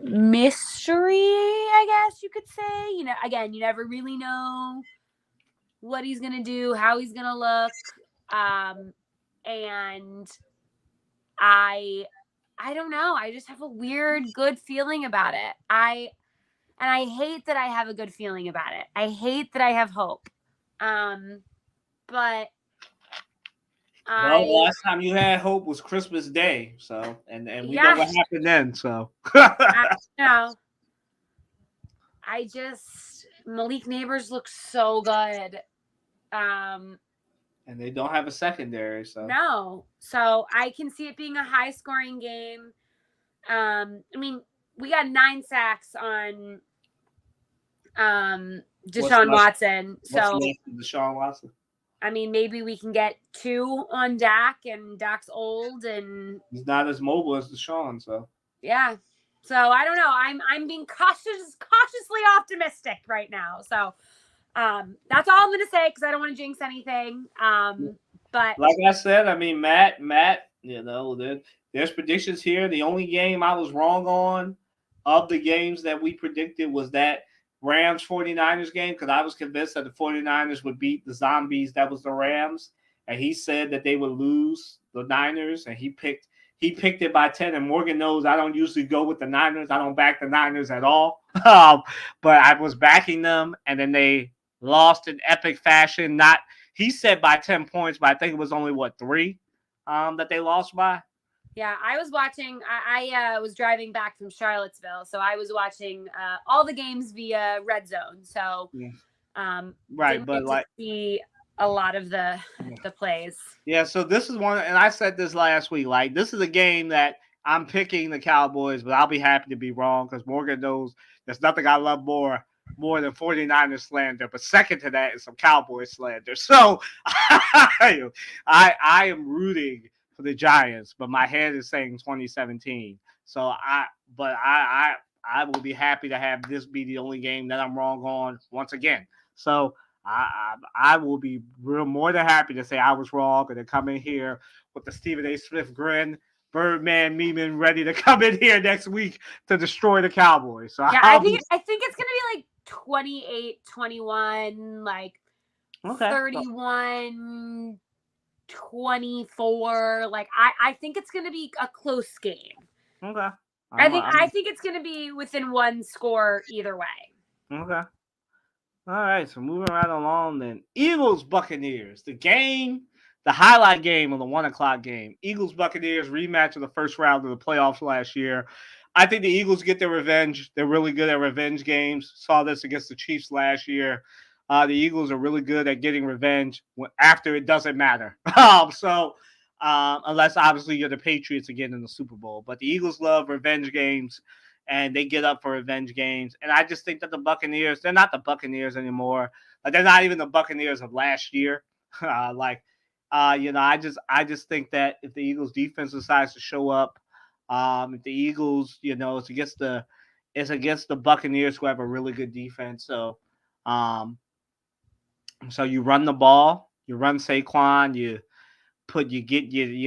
mystery, I guess you could say. You know, again, you never really know what he's going to do, how he's going to look. And I don't know. I just have a weird, good feeling about it. I hate that I have a good feeling about it. I hate that I have hope. But last time you had hope was Christmas Day. So, and we know what happened then. So, Malik Neighbors looks so good. And they don't have a secondary, so no. So I can see it being a high scoring game. I mean, we got 9 sacks on Deshaun Watson. So Deshaun Watson. I mean, maybe we can get 2 on Dak, and Dak's old and he's not as mobile as Deshaun, so yeah. So I don't know. I'm being cautiously optimistic right now. So that's all I'm gonna say because I don't want to jinx anything. But like I said, I mean Matt, you know, there's predictions here. The only game I was wrong on of the games that we predicted was that Rams 49ers game because I was convinced that the 49ers would beat the zombies. That was the Rams. And he said that they would lose the Niners, and he picked it by 10. And Morgan knows I don't usually go with the Niners. I don't back the Niners at all. But I was backing them, and then they lost in epic fashion. He said by 10 points, but I think it was only 3 that they lost by. Yeah, I was watching. I was driving back from Charlottesville, so I was watching all the games via Red Zone. So, right, but like see a lot of the plays. Yeah, so this is one, and I said this last week. Like, this is a game that I'm picking the Cowboys, but I'll be happy to be wrong because Morgan knows there's nothing I love more than 49ers slander. But second to that is some Cowboys slander. So I am rooting for the Giants, but my head is saying 2017. So I will be happy to have this be the only game that I'm wrong on once again. So I will be more than happy to say I was wrong and to come in here with the Stephen A. Smith grin, Birdman memeing, ready to come in here next week to destroy the Cowboys. So yeah, I think it's gonna be like 28-21, like 31-24. Like I think it's gonna be a close game. Okay. I think it's gonna be within 1 score either way. Okay. All right, so moving right along then. Eagles, Buccaneers. The game The highlight game of the 1:00 game, Eagles Buccaneers rematch of the first round of the playoffs last year. I think the Eagles get their revenge. They're really good at revenge games. Saw this against the Chiefs last year. The Eagles are really good at getting revenge after it doesn't matter. Unless obviously you're the Patriots again in the Super Bowl, but the Eagles love revenge games, and they get up for revenge games. And I just think that the Buccaneers, they're not the Buccaneers anymore. They're not even the Buccaneers of last year. I just think that if the Eagles defense decides to show up, if the Eagles, it's against the Buccaneers who have a really good defense. So you run the ball, you run Saquon, you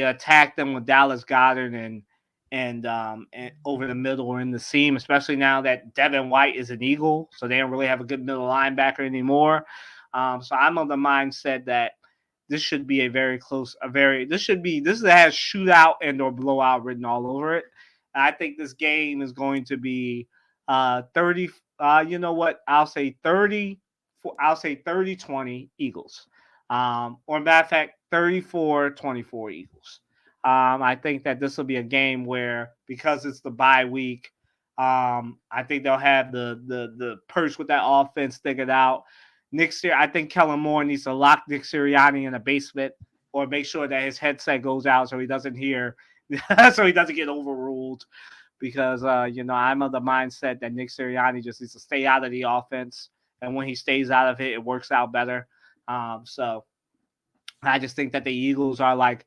attack them with Dallas Goedert and over the middle or in the seam, especially now that Devin White is an Eagle, so they don't really have a good middle linebacker anymore. So I'm of the mindset that this should be this has shootout and or blowout written all over it. I think this game is going to be 30. I'll say 30-20 Eagles. Or matter of fact, 34-24 Eagles. I think that this will be a game where, because it's the bye week, I think they'll have the purse with that offense figured out. I think Kellen Moore needs to lock Nick Sirianni in a basement or make sure that his headset goes out so he doesn't get overruled. Because I'm of the mindset that Nick Sirianni just needs to stay out of the offense, and when he stays out of it, it works out better. So I just think that the Eagles are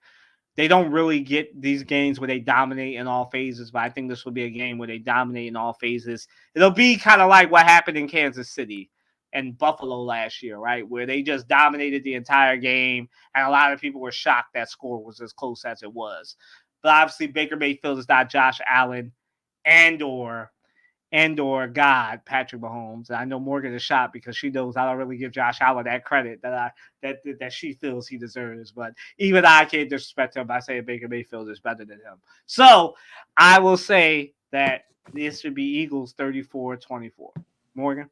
they don't really get these games where they dominate in all phases, but I think this will be a game where they dominate in all phases. It'll be kind of like what happened in Kansas City and Buffalo last year, right? Where they just dominated the entire game, and a lot of people were shocked that score was as close as it was. But obviously, Baker Mayfield is not Josh Allen and or God, Patrick Mahomes. And I know Morgan is shocked because she knows I don't really give Josh Allen that credit that she feels he deserves. But even I can't disrespect him by saying Baker Mayfield is better than him. So I will say that this should be Eagles 34-24. Morgan?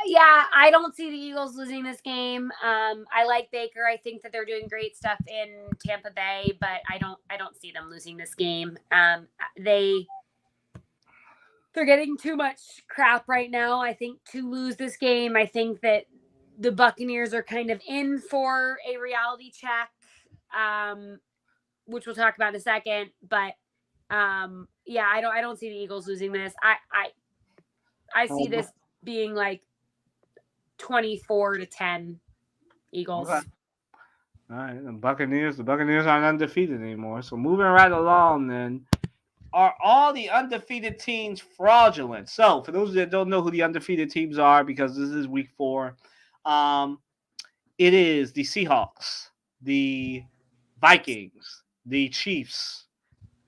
Yeah, I don't see the Eagles losing this game. I like Baker. I think that they're doing great stuff in Tampa Bay, but I don't see them losing this game. They're getting too much crap right now, I think, to lose this game. I think that the Buccaneers are kind of in for a reality check, which we'll talk about in a second. But yeah, I don't see the Eagles losing this. I see this being 24-10 Eagles. Okay. All right, the Buccaneers aren't undefeated anymore. So moving right along, then, are all the undefeated teams fraudulent? So for those that don't know who the undefeated teams are, because this is week 4, it is the Seahawks, the Vikings, the Chiefs.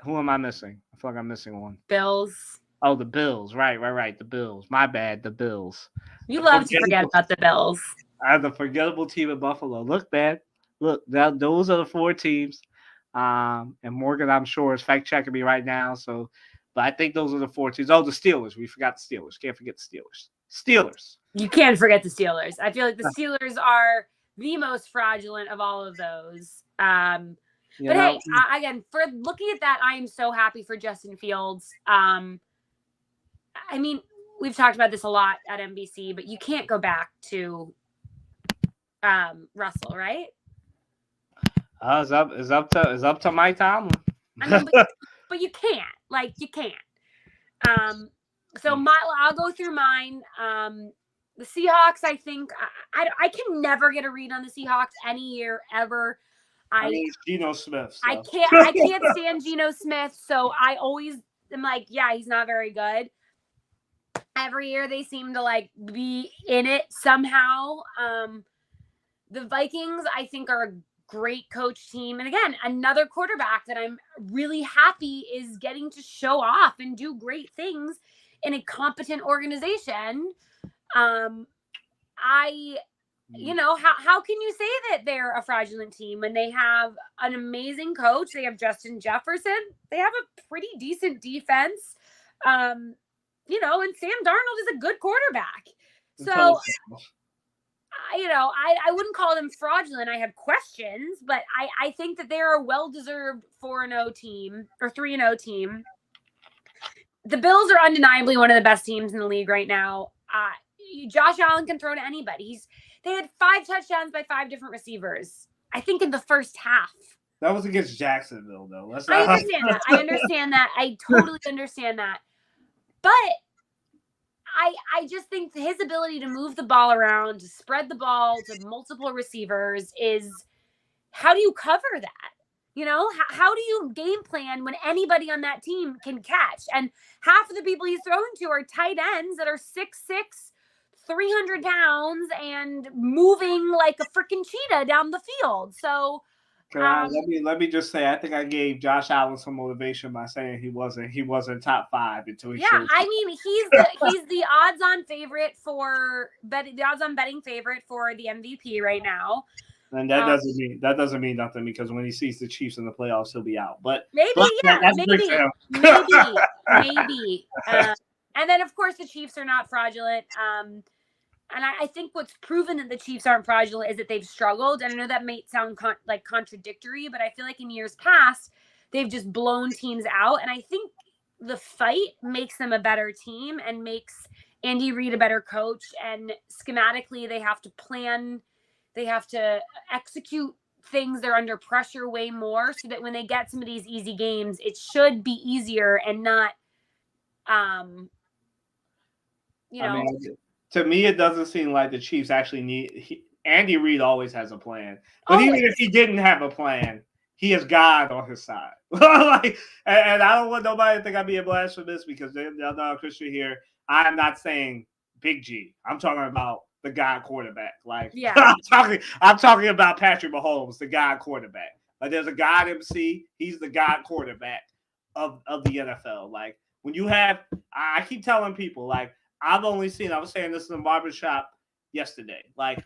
Who am I missing? I feel like I'm missing one. Bills. Oh, the Bills. Right. The Bills. My bad. The Bills. You love to forget about the Bills. The forgettable team in Buffalo. Look, man. Look, those are the 4 teams. And Morgan, I'm sure, is fact checking me right now. So, but I think those are the 4 teams. Oh, the Steelers. We forgot the Steelers. Can't forget the Steelers. Steelers. You can't forget the Steelers. I feel like the Steelers are the most fraudulent of all of those. Hey, again, for looking at that, I am so happy for Justin Fields. I mean, we've talked about this a lot at NBC, but you can't go back to Russell, right? It's up to Mike Tomlin. I mean, but you can't. You can't. So I'll go through mine. The Seahawks, I think I can never get a read on the Seahawks any year ever. I mean, Geno Smith. So. I can't stand Geno Smith, so I always am yeah, he's not very good. Every year they seem to be in it somehow. The Vikings, I think, are a great coach team. And again, another quarterback that I'm really happy is getting to show off and do great things in a competent organization. How can you say that they're a fraudulent team when they have an amazing coach? They have Justin Jefferson. They have a pretty decent defense. And Sam Darnold is a good quarterback. So I wouldn't call them fraudulent. I have questions, but I think that they're a well-deserved 4-0 team or 3-0 team. The Bills are undeniably one of the best teams in the league right now. Josh Allen can throw to anybody. They had 5 touchdowns by 5 different receivers, I think, in the first half. That was against Jacksonville, though. I understand that. I totally understand that. But I just think his ability to move the ball around, to spread the ball to multiple receivers is, how do you cover that? How do you game plan when anybody on that team can catch? And half of the people he's throwing to are tight ends that are 6'6", 300 pounds and moving like a freaking cheetah down the field. So let me just say, I think I gave Josh Allen some motivation by saying he wasn't top 5 until he showed. I mean, he's the odds-on favorite the odds-on betting favorite for the MVP right now. And that doesn't mean nothing, because when he sees the Chiefs in the playoffs, he'll be out. But maybe. And then of course the Chiefs are not fraudulent. And I think what's proven that the Chiefs aren't fraudulent is that they've struggled. And I know that may sound contradictory, but I feel like in years past, they've just blown teams out. And I think the fight makes them a better team and makes Andy Reid a better coach. And schematically, they have to plan. They have to execute things. They're under pressure way more, so that when they get some of these easy games, it should be easier and not, to me, it doesn't seem like the Chiefs actually need. Andy Reid always has a plan, but even if he didn't have a plan, he has God on his side. And I don't want nobody to think I'm being blasphemous, because they're not a Christian here. I'm not saying Big G. I'm talking about the God quarterback. I'm talking about Patrick Mahomes, the God quarterback. Like, there's a God MC. He's the God quarterback of the NFL. Like, when you have, I keep telling people, like, I was saying this in the barbershop yesterday. Like,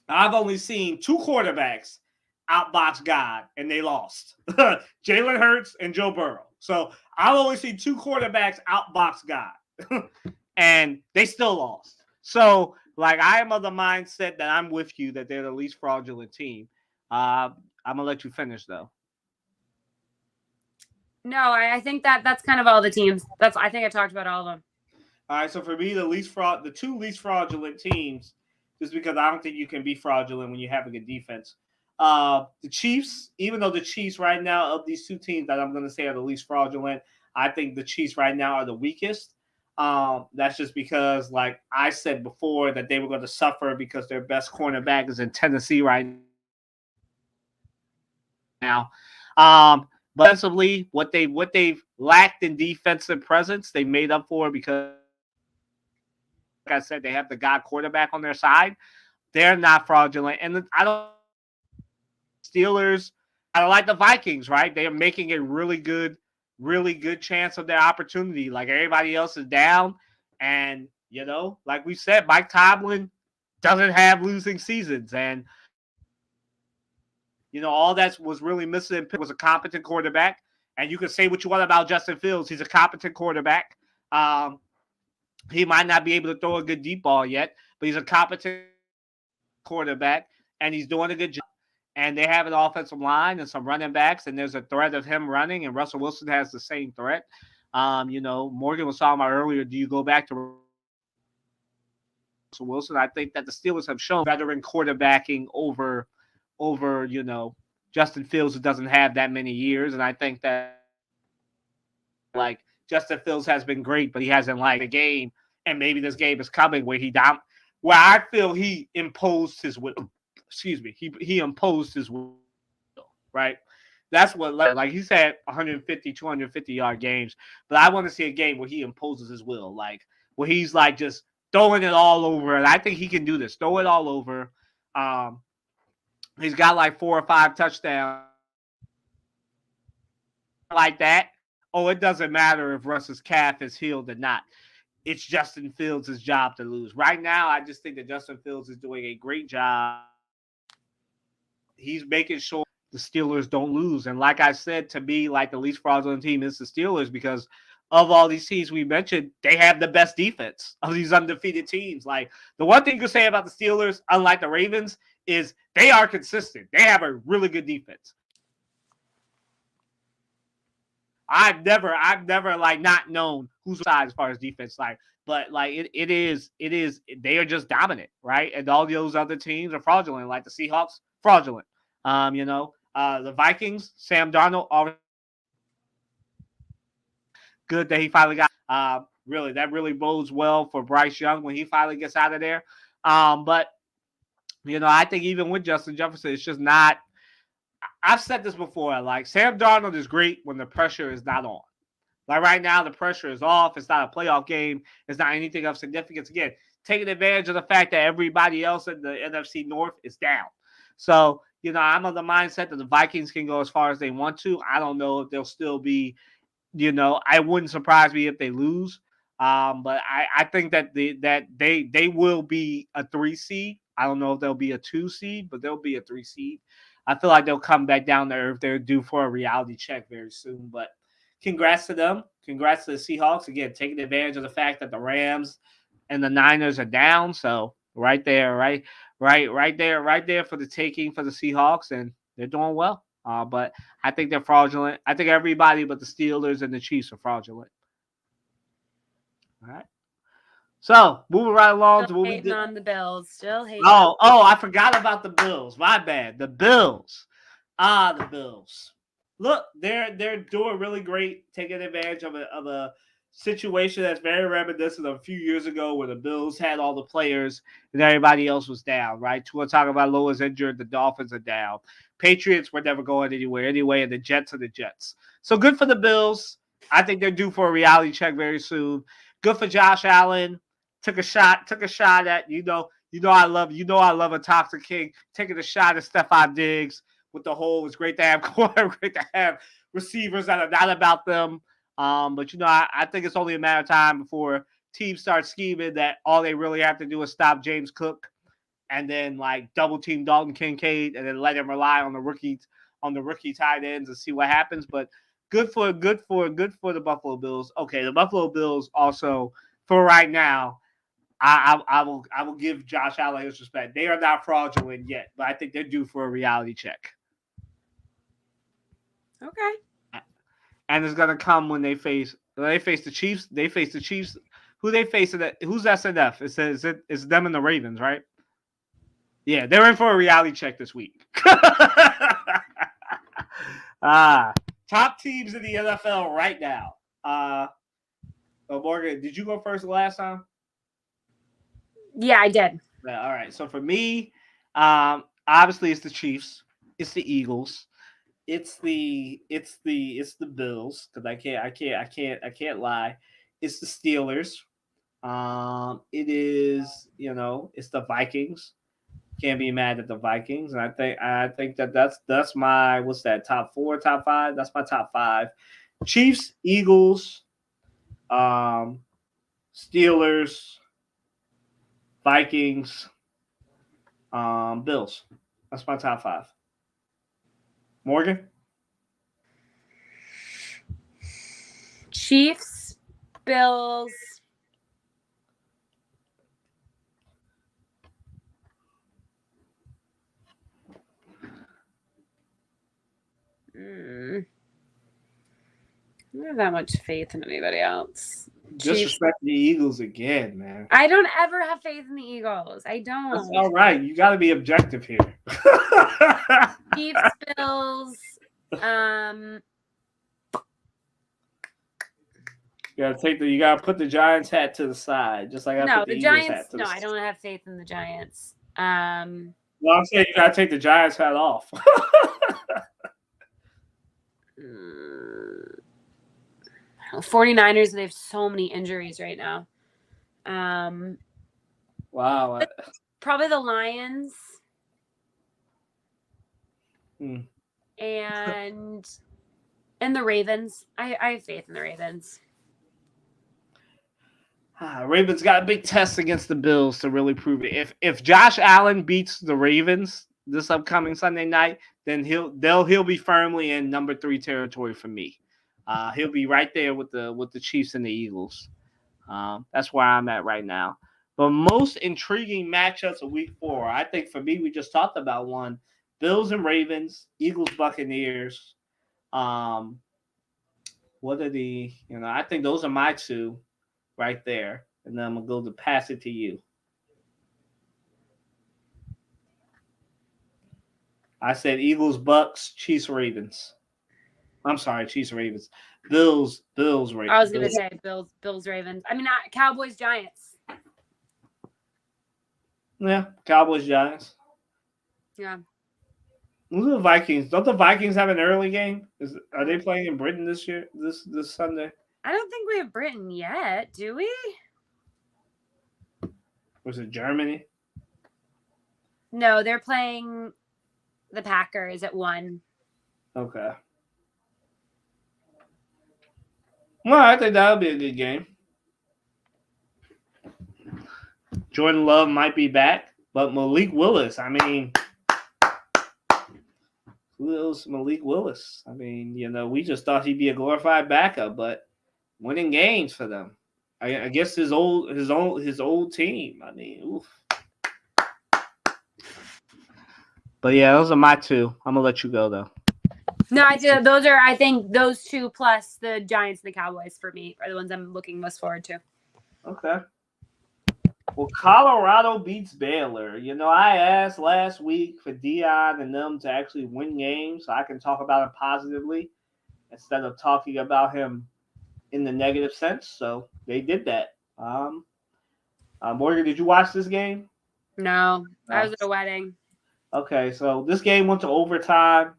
I've only seen 2 quarterbacks outbox God, and they lost. Jalen Hurts and Joe Burrow. So I've only seen 2 quarterbacks outbox God, and they still lost. So, like, I am of the mindset that I'm with you, that they're the least fraudulent team. I'm going to let you finish, though. No, I think that's kind of all the teams. I think I talked about all of them. All right, so for me, the 2 least fraudulent teams, just because I don't think you can be fraudulent when you have a good defense. The Chiefs, even though the Chiefs right now, of these 2 teams that I'm going to say are the least fraudulent, I think the Chiefs right now are the weakest. That's just because, like I said before, that they were going to suffer because their best cornerback is in Tennessee right now. But defensively, what they've lacked in defensive presence, they made up for, because, like I said, they have the God quarterback on their side. They're not fraudulent. And Steelers, I don't like the Vikings, right? They are making a really good chance of their opportunity. Like, everybody else is down. And, like we said, Mike Tomlin doesn't have losing seasons. And, all that was really missing was a competent quarterback. And you can say what you want about Justin Fields. He's a competent quarterback. He might not be able to throw a good deep ball yet, but he's a competent quarterback, and he's doing a good job. And they have an offensive line and some running backs, and there's a threat of him running, and Russell Wilson has the same threat. Morgan was talking about earlier, do you go back to Russell Wilson? I think that the Steelers have shown veteran quarterbacking over Justin Fields, who doesn't have that many years. And I think that, like, Justin Fields has been great, but he hasn't liked the game. And maybe this game is coming where I feel he imposed his will. Excuse me. He imposed his will, right? That's what, like, he's had 150, 250-yard games. But I want to see a game where he imposes his will, like, where he's, like, just throwing it all over. And I think he can do this. Throw it all over. He's got, like, 4 or 5 touchdowns like that. Oh, it doesn't matter if Russ's calf is healed or not. It's Justin Fields' job to lose. Right now, I just think that Justin Fields is doing a great job. He's making sure the Steelers don't lose. And like I said, to me, like the least fraudulent team is the Steelers because of all these teams we mentioned, they have the best defense of these undefeated teams. Like the one thing you can say about the Steelers, unlike the Ravens, is they are consistent. They have a really good defense. I've never like not known who's side as far as defense, like, but like it is they are just dominant, right? And all those other teams are fraudulent, like the Seahawks, fraudulent. The Vikings, Sam Darnold, already good that he finally got. Really, that really bodes well for Bryce Young when he finally gets out of there. But I think even with Justin Jefferson, it's just not. I've said this before. Like Sam Darnold is great when the pressure is not on. Like right now, the pressure is off. It's not a playoff game. It's not anything of significance. Again, taking advantage of the fact that everybody else in the NFC North is down. So, I'm of the mindset that the Vikings can go as far as they want to. I don't know if they'll still be, I wouldn't surprise me if they lose. But I think that they will be a 3 seed. I don't know if they'll be a 2 seed, but they'll be a 3 seed. I feel like they'll come back down there if they're due for a reality check very soon. But congrats to them. Congrats to the Seahawks. Again, taking advantage of the fact that the Rams and the Niners are down. So right there, right there for the taking for the Seahawks, and they're doing well. But I think they're fraudulent. I think everybody but the Steelers and the Chiefs are fraudulent. All right. So moving right along Still to what we hating did on the Bills. Still hating. Oh, I forgot about the Bills. My bad. The Bills. The Bills. Look, they're doing really great, taking advantage of a situation that's very reminiscent of a few years ago where the Bills had all the players and everybody else was down, right? Tua Tagovailoa is injured, the Dolphins are down. Patriots were never going anywhere anyway, and the Jets are the Jets. So good for the Bills. I think they're due for a reality check very soon. Good for Josh Allen. Took a shot at I love a toxic king taking a shot at Stephon Diggs with the whole. It's great to have great to have receivers that are not about them. But I think it's only a matter of time before teams start scheming that all they really have to do is stop James Cook, and then like double team Dalton Kincaid, and then let him rely on the rookie tight ends and see what happens. But good for the Buffalo Bills. Okay, the Buffalo Bills also for right now. I will give Josh Allen his respect. They are not fraudulent yet, but I think they're due for a reality check. Okay. And it's gonna come when they face the Chiefs. They face the Chiefs. Who they face? Who's SNF? It says it's them and the Ravens, right? Yeah, they're in for a reality check this week. Top teams in the NFL right now. Morgan, did you go first last time? Yeah, I did. Yeah, all right. So for me, obviously it's the Chiefs, it's the Eagles, it's the Bills because I can't lie. It's the Steelers. It is it's the Vikings. Can't be mad at the Vikings, and I think that's my what's that top 4, top 5? That's my top 5. Chiefs, Eagles, Steelers, Vikings, Bills. That's my top 5. Morgan? Chiefs, Bills. I don't have that much faith in anybody else. Disrespect the Eagles again, man. I don't ever have faith in the Eagles. I don't. That's all right. You got to be objective here. Chiefs, Bills. You gotta put the Giants hat to the side, just like I put the Eagles Giants. hat to the No, side. I don't have faith in the Giants. Well, I'm saying you gotta take the Giants hat off. 49ers, they have so many injuries right now. Wow. Probably the Lions. And the Ravens. I have faith in the Ravens. Ravens got a big test against the Bills to really prove it. If Josh Allen beats the Ravens this upcoming Sunday night, then he'll be firmly in number 3 territory for me. He'll be right there with the Chiefs and the Eagles. That's where I'm at right now. But most intriguing matchups of Week 4, I think for me, we just talked about one: Bills and Ravens, Eagles Buccaneers. What are the I think those are my two right there, and then I'm gonna go to pass it to you. I said Eagles, Bucks, Chiefs, Ravens. I'm sorry, Chiefs, Ravens. Bills, Ravens. I was gonna say Bills, Ravens. I mean, Cowboys, Giants. Yeah, Cowboys, Giants. Yeah. Who's the Vikings? Don't the Vikings have an early game? Are they playing in Britain this year? This Sunday? I don't think we have Britain yet, do we? Was it Germany? No, they're playing the Packers at 1. Okay. Well, I think that'll be a good game. Jordan Love might be back, but Malik Willis, I mean, who else? Malik Willis. I mean, we just thought he'd be a glorified backup, but winning games for them. I guess his old team. I mean, oof. But yeah, those are my two. I'm gonna let you go though. No, I think those two plus the Giants and the Cowboys for me are the ones I'm looking most forward to. Okay. Well, Colorado beats Baylor. I asked last week for Deion and them to actually win games so I can talk about him positively instead of talking about him in the negative sense. So they did that. Morgan, did you watch this game? No, I was at a wedding. Okay, so this game went to overtime.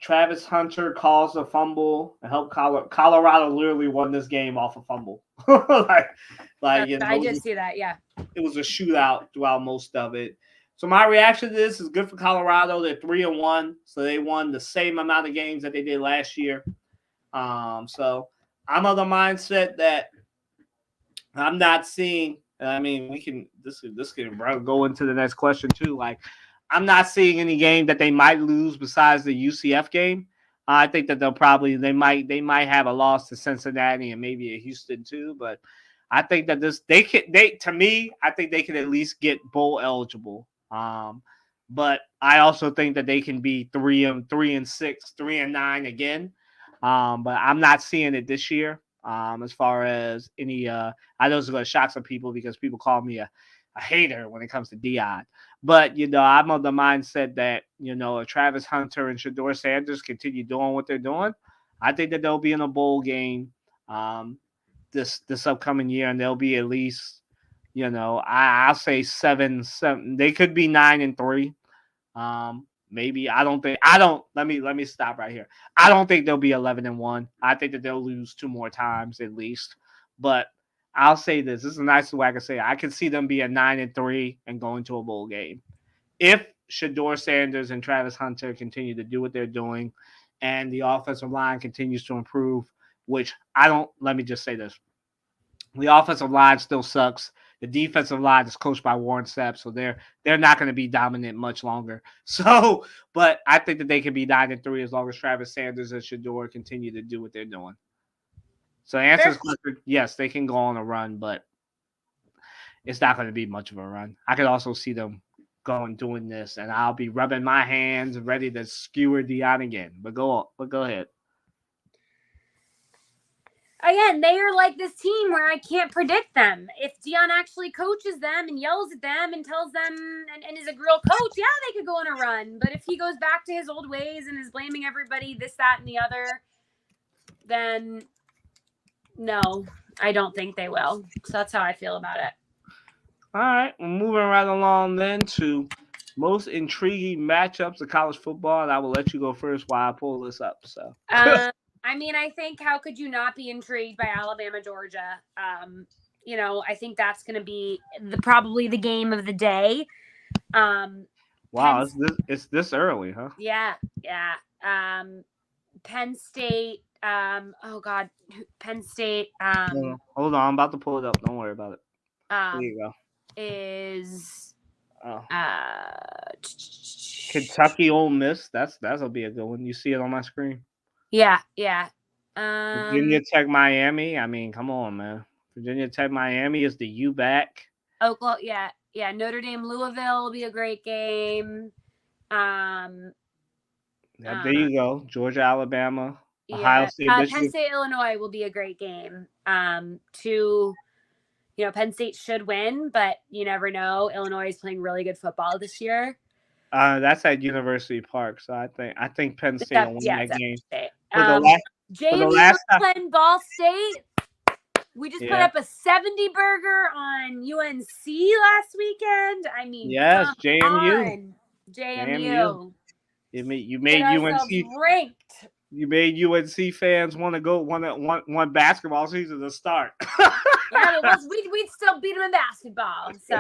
Travis Hunter caused a fumble and helped Colorado literally won this game off a fumble. I did see that, yeah. It was a shootout throughout most of it. So my reaction to this is good for Colorado. They're 3-1, so they won the same amount of games that they did last year. So I'm of the mindset that I'm not seeing. I mean, this can go into the next question too. Like, I'm not seeing any game that they might lose besides the UCF game. I think that they might have a loss to Cincinnati and maybe a Houston too. But I think that I think they can at least get bowl eligible. But I also think that they can be 3-6, 3-9 again. But I'm not seeing it this year. As far as any, I know it's going to shock some people because people call me a hater when it comes to Deion. But, I'm of the mindset that, if Travis Hunter and Shedeur Sanders continue doing what they're doing, I think that they'll be in a bowl game this upcoming year, and they'll be at least, I'll say 7. They could be 9-3. Maybe let me stop right here. I don't think they'll be 11-1. I think that they'll lose 2 more times at least. But I'll say this. This is the nicest way I can say it. I can see them be a 9-3 and going to a bowl game. If Shedeur Sanders and Travis Hunter continue to do what they're doing and the offensive line continues to improve, which let me just say this. The offensive line still sucks. The defensive line is coached by Warren Sapp, so they're not going to be dominant much longer. So, but I think that they can be 9-3 as long as Travis Sanders and Shedeur continue to do what they're doing. So, the answer is question, yes, they can go on a run, but it's not going to be much of a run. I could also see them doing this, and I'll be rubbing my hands ready to skewer Deion again. But go ahead. Again, they are like this team where I can't predict them. If Deion actually coaches them and yells at them and tells them and is a real coach, yeah, they could go on a run. But if he goes back to his old ways and is blaming everybody, this, that, and the other, then no, I don't think they will. So that's how I feel about it. All right, we're moving right along then to most intriguing matchups of college football, and I will let you go first while I pull this up. So. I mean, I think how could you not be intrigued by Alabama, Georgia? I think that's going to be probably the game of the day. Wow, it's this early, huh? Yeah. Penn State. Penn State. Hold on, I'm about to pull it up. Don't worry about it. There you go. Is Oh. Uh, Kentucky, Ole Miss. That'll be a good one. You see it on my screen. yeah. Virginia Tech, Miami. I mean, come on, man. Virginia Tech, Miami is the U back. Oklahoma, yeah. Notre Dame, Louisville will be a great game. There you go. Georgia, Alabama, Ohio Yeah. State, Penn Michigan. State, Illinois will be a great game. Penn State should win, but you never know. Illinois is playing really good football this year. That's at University Park, so I think Penn State will win that game. State. For the last time. playing Ball State. We just put Yeah. up a 70 burger on UNC last weekend. I mean, Yes, come JMU. on. JMU. You made UNC ranked. You made UNC fans want to go one basketball season to start. Yeah, but we'd still beat them in basketball. So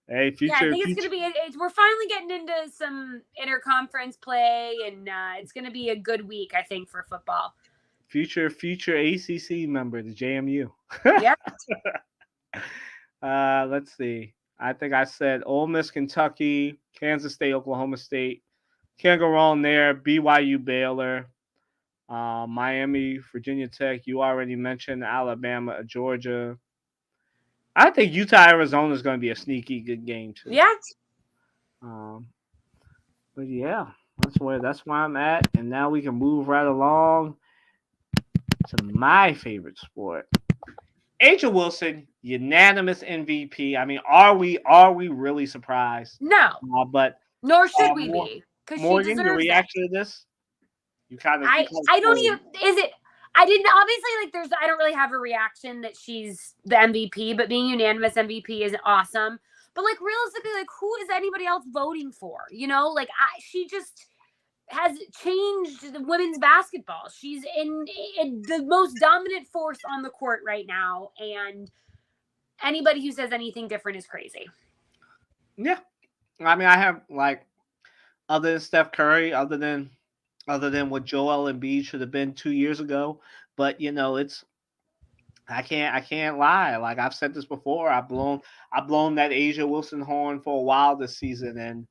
hey, future. Yeah, I think it's gonna be. We're finally getting into some interconference play, and it's gonna be a good week, I think, for football. Future ACC member, the JMU. Yeah. Let's see. I think I said Ole Miss, Kentucky, Kansas State, Oklahoma State. Can't go wrong there. BYU, Baylor, Miami, Virginia Tech. You already mentioned Alabama, Georgia. I think Utah, Arizona is going to be a sneaky good game too. Yeah. But yeah, that's where I'm at, and now we can move right along to my favorite sport. A'ja Wilson, unanimous MVP. I mean, are we really surprised? No. But nor should we be. Morgan, your reaction to this? You kind of. I don't even. Is it? I didn't obviously I don't really have a reaction that she's the MVP, but being unanimous MVP is awesome. But realistically, who is anybody else voting for? She just has changed the women's basketball. She's in the most dominant force on the court right now, and anybody who says anything different is crazy. Yeah, I mean, I have other than Steph Curry, other than what Joel Embiid should have been 2 years ago, but it's. I can't lie. I've said this before. I've blown that A'ja Wilson horn for a while this season, and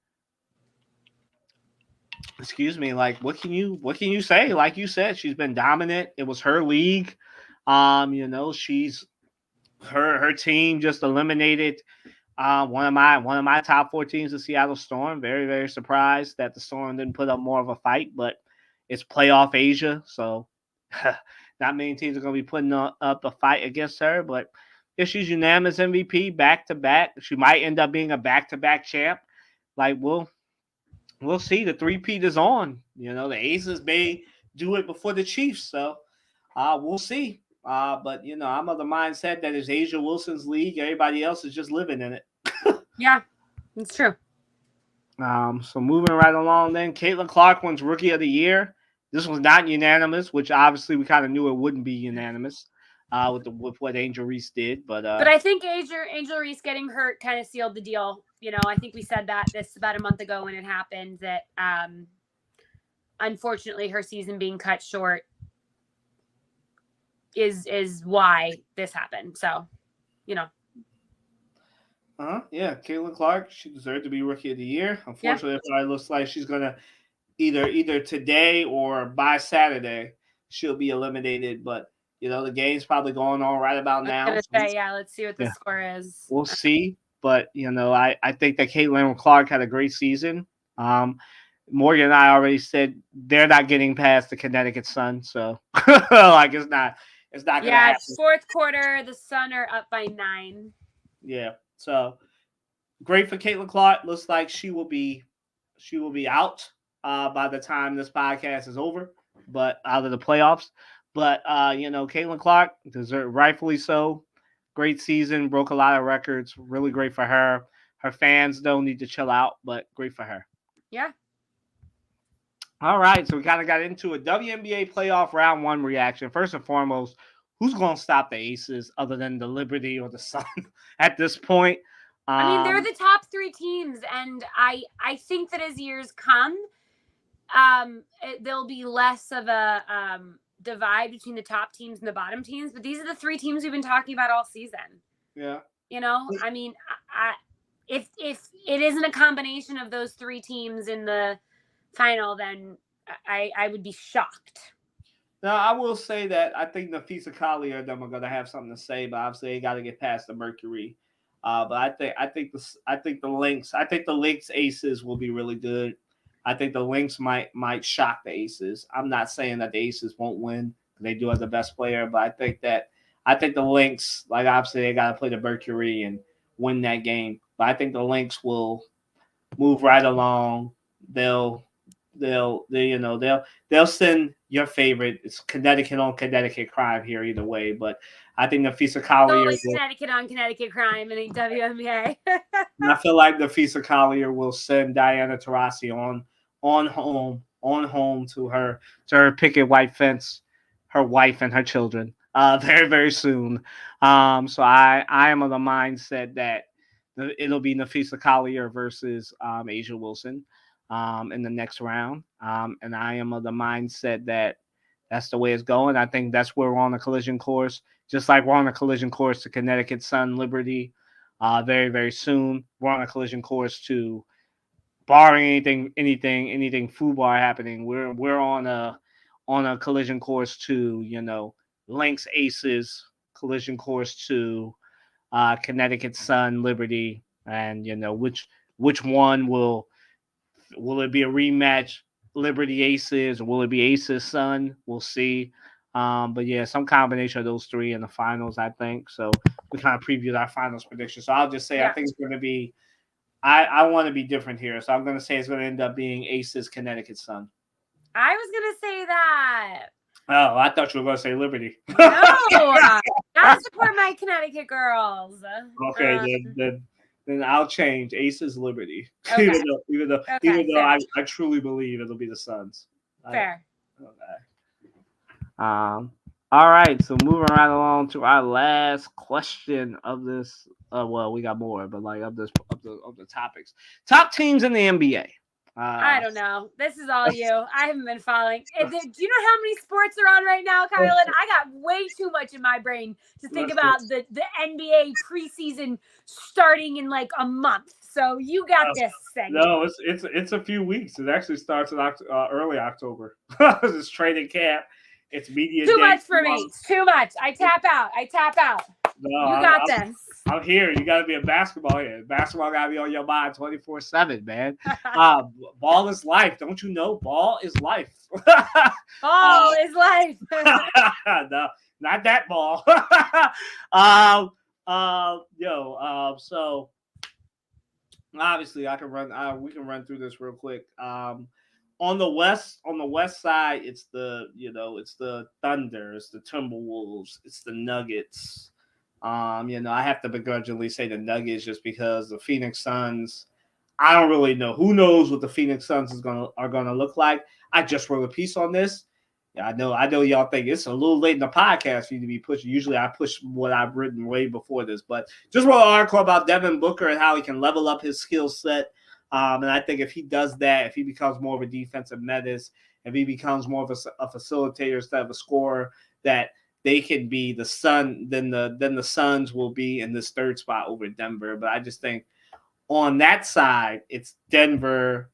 excuse me, what can you say? Like you said, she's been dominant. It was her league. She's her team just eliminated one of my top 4 teams, the Seattle Storm. Very, very surprised that the Storm didn't put up more of a fight, but it's playoff Asia, so not many teams are going to be putting up a fight against her. But if she's unanimous MVP back-to-back, she might end up being a back-to-back champ. We'll see. The 3-peat is on. The Aces may do it before the Chiefs, so we'll see. But I'm of the mindset that it's A'ja Wilson's league. Everybody else is just living in it. Yeah, it's true. So moving right along, then Caitlin Clark wins Rookie of the Year. This was not unanimous, which obviously we kind of knew it wouldn't be unanimous with what Angel Reese did. But I think Angel Reese getting hurt kind of sealed the deal. I think we said that this about a month ago when it happened, that unfortunately her season being cut short is why this happened. So, yeah, Caitlin Clark, she deserved to be Rookie of the Year. Unfortunately, It probably looks like she's gonna either today or by Saturday she'll be eliminated. But the game's probably going on right about now. Let's see what the score is. We'll see. But I think that Caitlin Clark had a great season. Morgan and I already said they're not getting past the Connecticut Sun, so it's not gonna happen. Fourth quarter, the Sun are up by 9. Yeah, so great for Caitlin Clark. Looks like she will be out by the time this podcast is over, but out of the playoffs. But Caitlin Clark deserved, rightfully so. Great season, broke a lot of records. Really great for her. Her fans don't need to chill out, but great for her. Yeah. All right, so we kind of got into a WNBA playoff round 1 reaction. First and foremost, who's going to stop the Aces other than the Liberty or the Sun at this point? They're the top 3 teams, and I think that as years come, there'll be less of a divide between the top teams and the bottom teams. But these are the 3 teams we've been talking about all season. Yeah. You know, I mean, if it isn't a combination of those three teams in the final, then I would be shocked. Now, I will say that I think Nafisa Collier them are going to have something to say, but obviously they got to get past the Mercury. But I think the Lynx Aces will be really good. I think the Lynx might shock the Aces. I'm not saying that the Aces won't win. They do have the best player, but I think the Lynx, like obviously they got to play the Mercury and win that game. But I think the Lynx will move right along. They'll they'll send your favorite. It's Connecticut on Connecticut crime here either way, but I think Nafisa Collier Always Connecticut on Connectic crime in the WNBA. and I feel like Nafisa Collier will send Diana Taurasi on home to her picket white fence, her wife and her children very very soon. So I am of the mindset that it'll be Nafisa Collier versus Asia Wilson in the next round. And I am of the mindset that that's the way it's going. I think that's where we're on a collision course, just like we're on a collision course to Connecticut Sun Liberty very, very soon. We're on a collision course to, barring anything football happening, we're on a collision course to, Lynx Aces, collision course to Connecticut Sun Liberty, and which one will it be a rematch? Liberty Aces, or will it be Aces Sun? We'll see. But yeah, some combination of those three in the finals, I think. So we kind of previewed our finals prediction. So I'll just say I think it's going to be. I want to be different here, so I'm going to say it's going to end up being Aces Connecticut Sun. I was going to say that. Oh, I thought you were going to say Liberty. No, I support my Connecticut girls. Okay, then I'll change Aces Liberty. Okay. even though I truly believe it'll be the Suns. Fair. Okay. All right, so moving right along to our last question of this. Well, we got more, but like of the topics. Top teams in the NBA. I don't know. This is all you. I haven't been following. Do you know how many sports are on right now, Kylan? I got way too much in my brain to think about the NBA preseason starting in like a month. So you got this segment. No, it's a few weeks. It actually starts in early October. It's training camp. It's media. Too much for me. It's too much. I tap out. No, you got this. I'm here. You got to be a basketball here. Basketball got to be on your mind 24/7, man. Ball is life. Don't you know? Ball is life. Ball is life. No, not that ball. So obviously I can run. We can run through this real quick. On the west side, it's the Thunder, it's the Timberwolves, it's the Nuggets. I have to begrudgingly say the Nuggets just because the Phoenix Suns. I don't really know. Who knows what the Phoenix Suns are gonna look like? I just wrote a piece on this. Yeah, I know y'all think it's a little late in the podcast for you to be pushing. Usually I push what I've written way before this, but just wrote an article about Devin Booker and how he can level up his skill set. And I think if he does that, if he becomes more of a defensive menace, if he becomes more of a facilitator instead of a scorer, that they can be the Sun. Then the Suns will be in this third spot over Denver. But I just think on that side, it's Denver,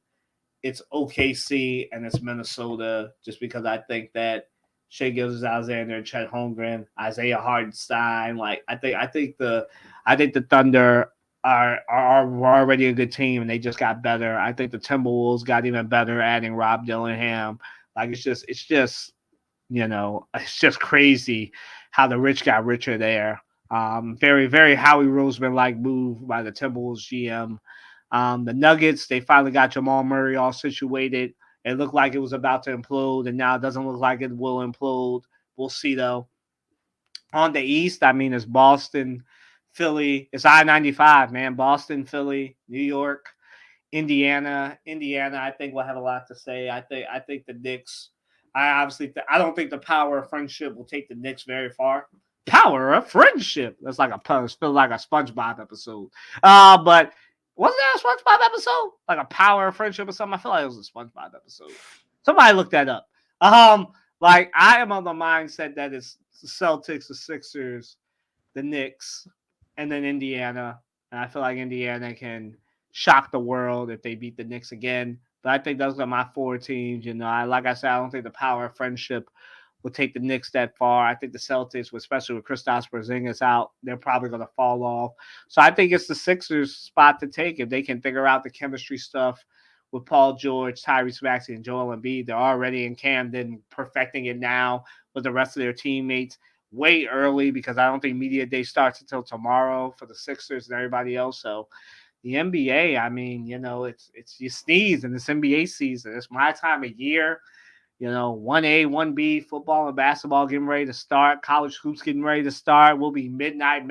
it's OKC, and it's Minnesota. Just because I think that Shai Gilgeous-Alexander, Chet Holmgren, Isaiah Hartenstein, like I think the Thunder are already a good team and they just got better. I think the Timberwolves got even better adding Rob Dillingham. Like it's just it's just crazy how the rich got richer there. Very, very Howie Roseman like move by the Timberwolves GM. The Nuggets, they finally got Jamal Murray all situated. It looked like it was about to implode, and now it doesn't look like it will implode. We'll see though. On the East, I mean, it's Boston, Philly, it's I-95, man. Boston, Philly, New York, Indiana. I think will have a lot to say. I think the Knicks. I don't think the power of friendship will take the Knicks very far. Power of friendship. That's like it feels like a SpongeBob episode. But wasn't that a SpongeBob episode? Like a power of friendship or something? I feel like it was a SpongeBob episode. Somebody look that up. Like I am on the mindset that it's the Celtics, the Sixers, the Knicks, and then Indiana. And I feel like Indiana can shock the world if they beat the Knicks again. But I think those are my 4 teams. Like I said, I don't think the power of friendship will take the Knicks that far. I think the Celtics, especially with Kristaps Porzingis out, they're probably going to fall off. So I think it's the Sixers' spot to take if they can figure out the chemistry stuff with Paul George, Tyrese Maxey, and Joel Embiid. They're already in Camden, perfecting it now with the rest of their teammates way early because I don't think media day starts until tomorrow for the Sixers and everybody else. So the NBA, I mean, it's you sneeze in this NBA season. It's my time of year. 1A, 1B, football and basketball getting ready to start. College hoops getting ready to start. We'll be midnight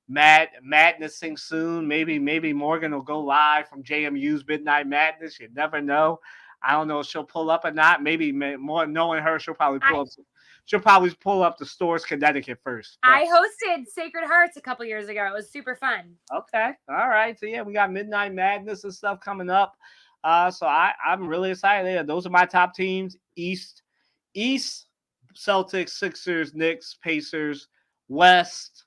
madnessing soon. Maybe Morgan will go live from JMU's Midnight Madness. You never know. I don't know if she'll pull up or not. Maybe more knowing her, she'll probably pull up. She'll probably pull up the Stores, Connecticut first. But I hosted Sacred Hearts a couple years ago. It was super fun. Okay. All right. So, yeah, we got Midnight Madness and stuff coming up. So I'm really excited. Yeah, those are my top teams. East, Celtics, Sixers, Knicks, Pacers. West,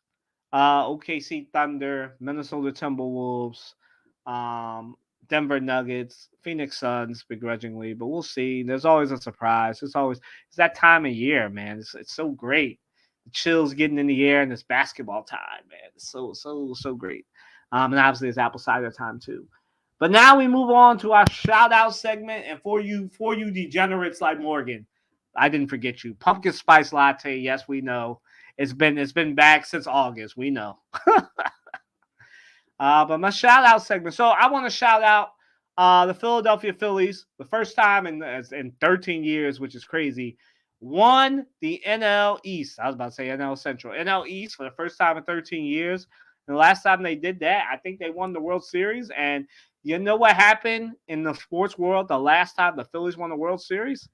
OKC Thunder, Minnesota Timberwolves, Denver Nuggets, Phoenix Suns, begrudgingly, but we'll see. There's always a surprise. It's that time of year, man. It's so great. The chills getting in the air and it's basketball time, man. It's so great. And obviously it's apple cider time too. But now we move on to our shout out segment. And for you degenerates like Morgan, I didn't forget you. Pumpkin spice latte. Yes, we know. It's been back since August. We know. But my shout out segment. So I want to shout out the Philadelphia Phillies. The first time in 13 years, which is crazy, won the NL East. I was about to say NL Central. NL East for the first time in 13 years. And the last time they did that, I think they won the World Series. And you know what happened in the sports world the last time the Phillies won the World Series?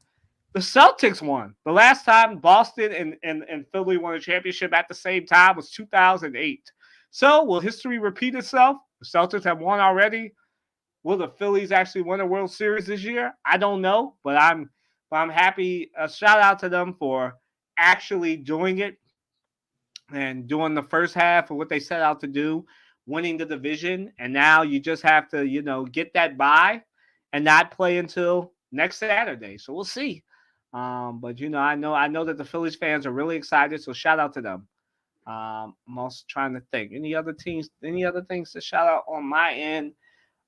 The Celtics won. The last time Boston and Philly won a championship at the same time was 2008. So will history repeat itself? The Celtics have won already. Will the Phillies actually win a World Series this year? I don't know, but I'm happy. A shout out to them for actually doing it and doing the first half of what they set out to do, winning the division. And now you just have to, get that bye and not play until next Saturday. So we'll see. But I know that the Phillies fans are really excited. So shout out to them. I'm also trying to think. Any other things to shout out on my end?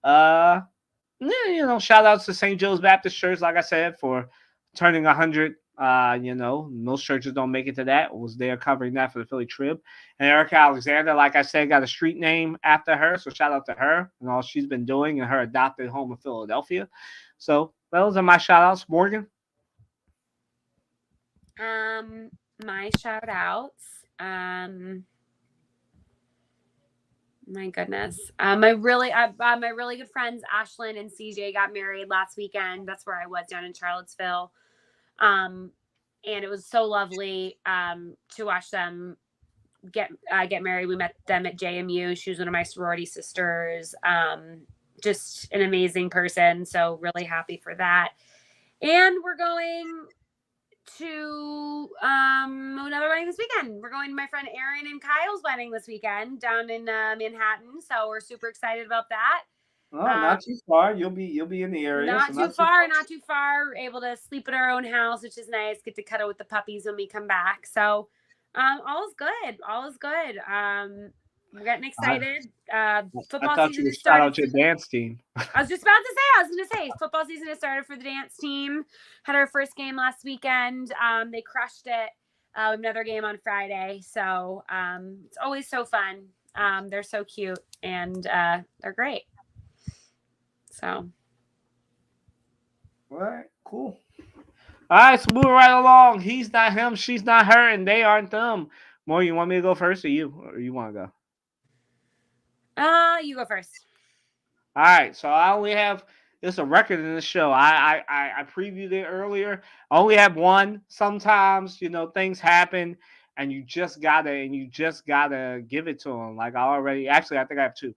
Shout outs to St. Joe's Baptist Church, like I said, for turning 100. Most churches don't make it to that. Was there covering that for the Philly Trib. And Erica Alexander, like I said, got a street name after her. So shout out to her and all she's been doing in her adopted home of Philadelphia. So those are my shout outs. Morgan? My shout outs. My goodness. My really good friends Ashlyn and CJ got married last weekend. That's where I was, down in Charlottesville. And it was so lovely to watch them get married. We met them at JMU. She was one of my sorority sisters. Just an amazing person. So really happy for that. And we're going to another wedding this weekend. We're going to my friend Erin and Kyle's wedding this weekend down in Manhattan. So we're super excited about that. Oh, not too far. You'll be in the area. Not too far. We're able to sleep at our own house, which is nice. Get to cuddle with the puppies when we come back. So all is good. We're getting excited. Football season has started. Shout out to your dance team. I was just about to say, football season has started for the dance team. Had our first game last weekend. They crushed it. Another game on Friday. So it's always so fun. They're so cute and they're great. So. All right, cool. All right, so moving right along. He's not him, she's not her, and they aren't them. More, you want me to go first or you want to go? You go first. All right, so I only have a record in the show. I previewed it earlier. I only have one. Sometimes things happen, and you just gotta give it to them. Like I think I have two.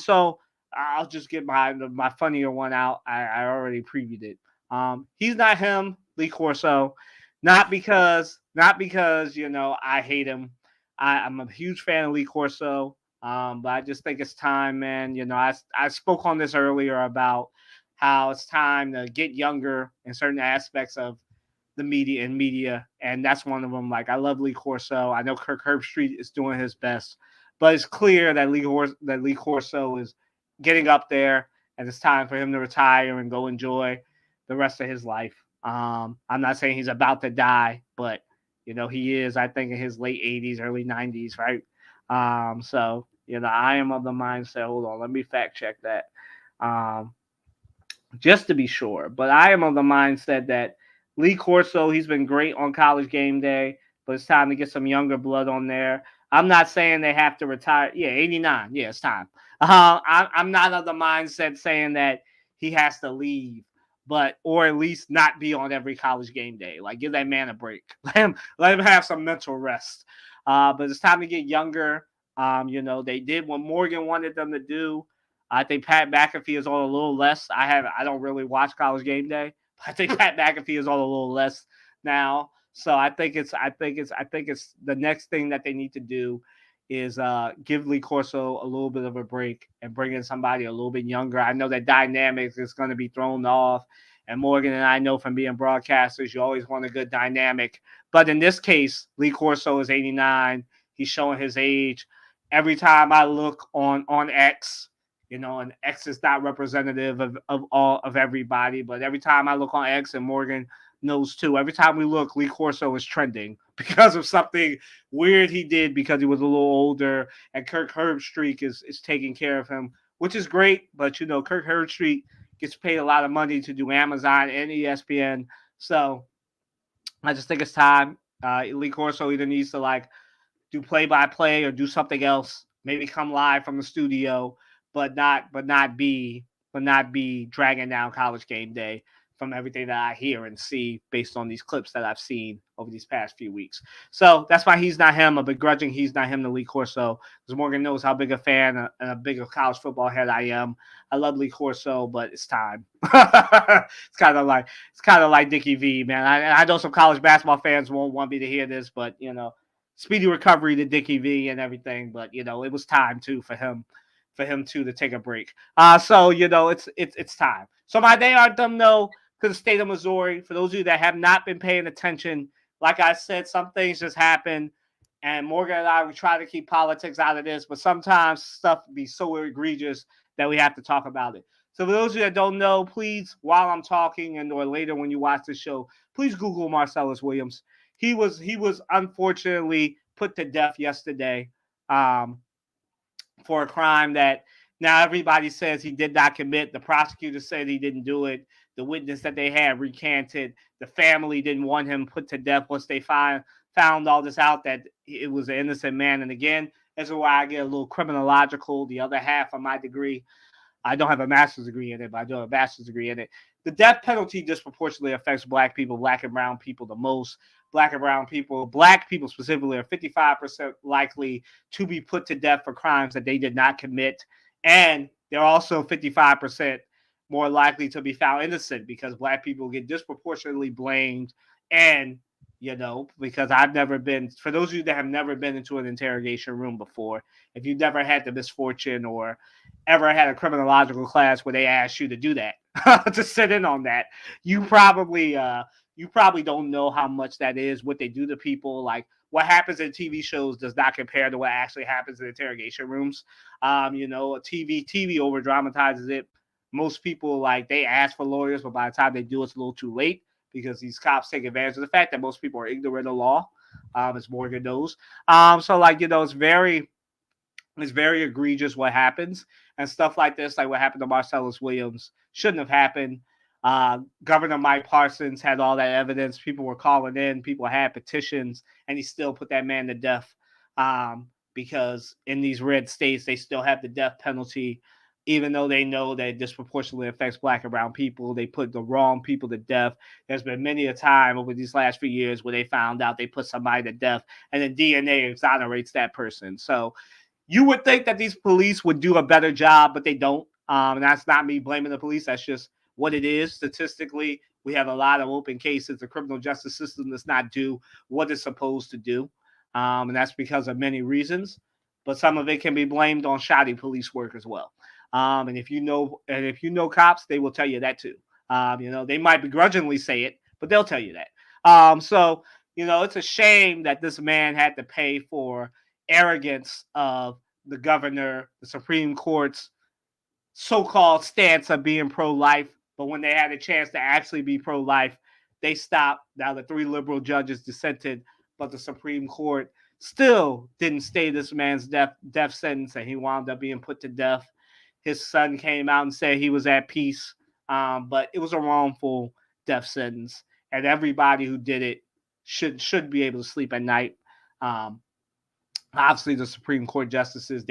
So I'll just get my funnier one out. I already previewed it. He's not him, Lee Corso. Not because I hate him. I'm a huge fan of Lee Corso. But I just think it's time, man. I spoke on this earlier about how it's time to get younger in certain aspects of the media, and that's one of them. Like, I love Lee Corso. I know Kirk Herbstreit is doing his best, but it's clear that Lee Corso is getting up there, and it's time for him to retire and go enjoy the rest of his life. I'm not saying he's about to die, but he is. I think in his late 80s, early 90s, right? So I am of the mindset. Hold on, let me fact check that. Um, just to be sure. But I am of the mindset that Lee Corso, he's been great on College Game Day, but it's time to get some younger blood on there. I'm not saying they have to retire. Yeah, 89. Yeah, it's time. I'm not of the mindset saying that he has to leave, or at least not be on every College Game Day. Like, give that man a break. Let him have some mental rest. But it's time to get younger. They did what Morgan wanted them to do. I think Pat McAfee is on a little less. I don't really watch College Game Day, but I think Pat McAfee is on a little less now. So I think it's the next thing that they need to do is give Lee Corso a little bit of a break and bring in somebody a little bit younger. I know that dynamics is going to be thrown off, and Morgan and I know from being broadcasters, you always want a good dynamic. But in this case, Lee Corso is 89. He's showing his age. Every time I look on X, and X is not representative of everybody, but every time I look on X, and Morgan knows too, every time we look, Lee Corso is trending because of something weird he did because he was a little older, and Kirk Herbstreit is taking care of him, which is great. But Kirk Herbstreit gets paid a lot of money to do Amazon and ESPN, so I just think it's time. Lee Corso either needs to do play-by-play or do something else. Maybe come live from the studio, but not be dragging down College Game Day from everything that I hear and see based on these clips that I've seen over these past few weeks. So that's why he's not him. A begrudging he's not him to Lee Corso, because Morgan knows how big a fan and a big college football head I am. I love Lee Corso, but it's time. It's kind of like Dickie V, man. I know some college basketball fans won't want me to hear this, but speedy recovery to Dickie V and everything. But it was time too for him to take a break. So it's time. So my They Are Dumb No to the state of Missouri. For those of you that have not been paying attention, like I said, some things just happen. And Morgan and I, we try to keep politics out of this, but sometimes stuff be so egregious that we have to talk about it. So for those of you that don't know, please, while I'm talking or later when you watch the show, please Google Marcellus Williams. He was unfortunately put to death yesterday for a crime that now everybody says he did not commit. The prosecutor said he didn't do it. The witness that they had recanted. The family didn't want him put to death once they found all this out, that it was an innocent man. And again, that's why I get a little criminological. The other half of my degree, I don't have a master's degree in it, but I do have a bachelor's degree in it. The death penalty disproportionately affects Black people, Black and brown people the most. Black and brown people, Black people specifically, are 55% likely to be put to death for crimes that they did not commit. And they're also 55% more likely to be found innocent, because Black people get disproportionately blamed. And, because for those of you that have never been into an interrogation room before, if you've never had the misfortune or ever had a criminological class where they asked you to do that, to sit in on that, you probably don't know how much that is, what they do to people. Like, what happens in TV shows does not compare to what actually happens in interrogation rooms. TV over dramatizes it. Most people, they ask for lawyers, but by the time they do, it's a little too late, because these cops take advantage of the fact that most people are ignorant of law, as Morgan knows. So it's very egregious what happens, and stuff like this, like what happened to Marcellus Williams, shouldn't have happened. Governor Mike Parsons had all that evidence. People were calling in. People had petitions, and he still put that man to death, because in these red states, they still have the death penalty. Even though they know that it disproportionately affects Black and brown people, they put the wrong people to death. There's been many a time over these last few years where they found out they put somebody to death, and then DNA exonerates that person. So you would think that these police would do a better job, but they don't. And that's not me blaming the police. That's just what it is. Statistically, we have a lot of open cases. The criminal justice system does not do what it's supposed to do. And that's because of many reasons. But some of it can be blamed on shoddy police work as well. And if you know cops, they will tell you that too. They might begrudgingly say it, but they'll tell you that. So it's a shame that this man had to pay for arrogance of the governor, the Supreme Court's so-called stance of being pro-life. But when they had a chance to actually be pro-life, they stopped. Now the 3 liberal judges dissented, but the Supreme Court still didn't stay this man's death sentence, and he wound up being put to death. His son came out and said he was at peace, but it was a wrongful death sentence, and everybody who did it should be able to sleep at night. Obviously, the Supreme Court justices,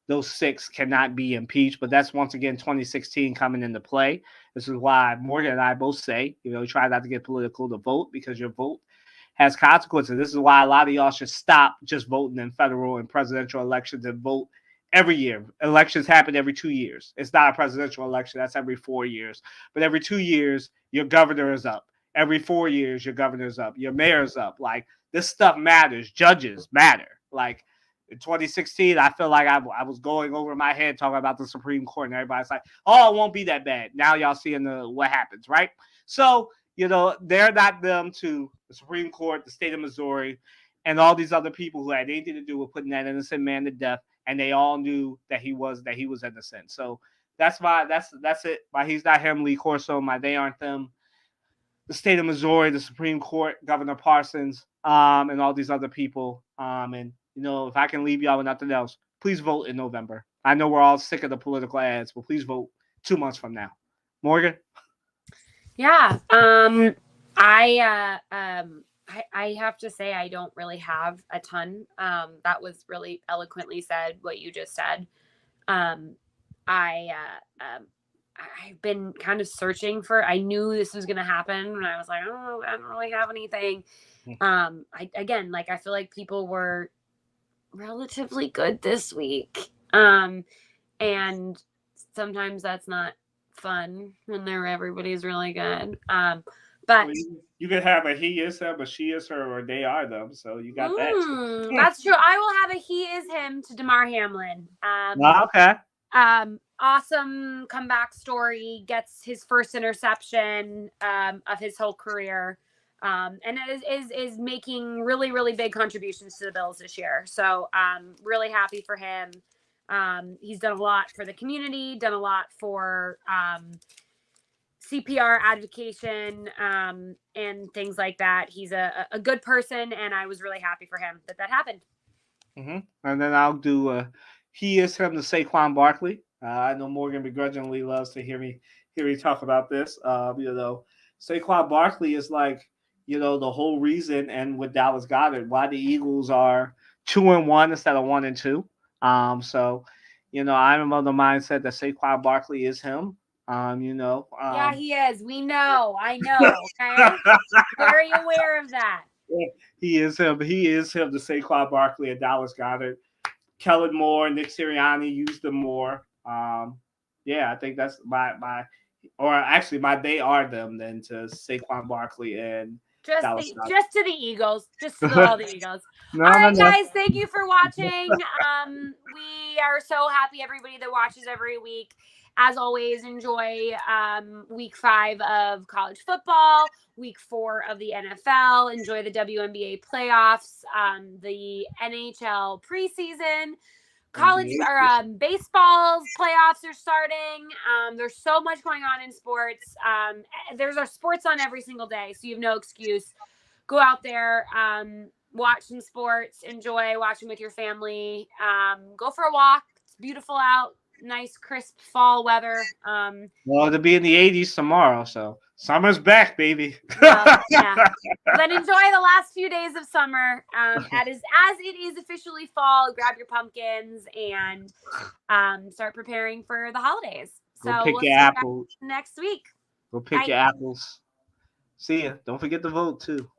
those 6 cannot be impeached, but that's once again 2016 coming into play. This is why Morgan and I both say, try not to get political to vote, because your vote has consequences. This is why a lot of y'all should stop just voting in federal and presidential elections and vote every year. Elections happen every 2 years. It's not a presidential election. That's every 4 years. But every 2 years, your governor is up. Every 4 years, your governor's up. Your mayor's up. Like, this stuff matters. Judges matter. Like, in 2016, I feel like I was going over my head talking about the Supreme Court, and everybody's like, oh, it won't be that bad. Now y'all seeing what happens, right? So, they're not them to the Supreme Court, the state of Missouri, and all these other people who had anything to do with putting that innocent man to death, and they all knew that he was innocent. So that's it. Why he's not him, Lee Corso, my they aren't them. The state of Missouri, the Supreme Court, Governor Parsons, and all these other people. And if I can leave y'all with nothing else, please vote in November. I know we're all sick of the political ads, but please vote 2 months from now. Morgan? Yeah. I have to say I don't really have a ton. That was really eloquently said, what you just said. I've been kind of searching I knew this was going to happen, and I was like, oh, I don't really have anything. I feel like people were relatively good this week. And sometimes that's not fun when everybody's really good. But you could have a he is him, a she is her, or they are them. So you got that too. That's true. I will have a he is him to Damar Hamlin. Okay. Awesome comeback story, gets his first interception of his whole career. And is making really, really big contributions to the Bills this year. So really happy for him. He's done a lot for the community, done a lot for CPR advocation and things like that. He's a good person, and I was really happy for him that happened. Mm-hmm. And then I'll do he is him to Saquon Barkley. I know Morgan begrudgingly loves to hear me talk about this. Saquon Barkley is like, the whole reason, and with Dallas Goedert, why the Eagles are 2-1 instead of 1-2. I'm of the mindset that Saquon Barkley is him. Yeah, he is. We know. I know. Okay. Very aware of that. He is him. He is him to Saquon Barkley and Dallas Goedert. Kellen Moore, Nick Sirianni used them more. I think that's my they are them then to Saquon Barkley and just to the Eagles, just to all the Eagles. All right, guys, thank you for watching. We are so happy everybody that watches every week. As always, enjoy week 5 of college football, week 4 of the NFL. Enjoy the WNBA playoffs, the NHL preseason. College or baseball's playoffs are starting. There's so much going on in sports. There's sports on every single day, so you have no excuse. Go out there, watch some sports, enjoy watching with your family. Go for a walk. It's beautiful out. Nice, crisp fall weather. Well, it'll be in the 80s tomorrow, so summer's back, baby. Yeah. Then enjoy the last few days of summer. As it is officially fall, grab your pumpkins and start preparing for the holidays. So we'll pick your apples next week. Go pick your apples. See ya. Don't forget to vote too.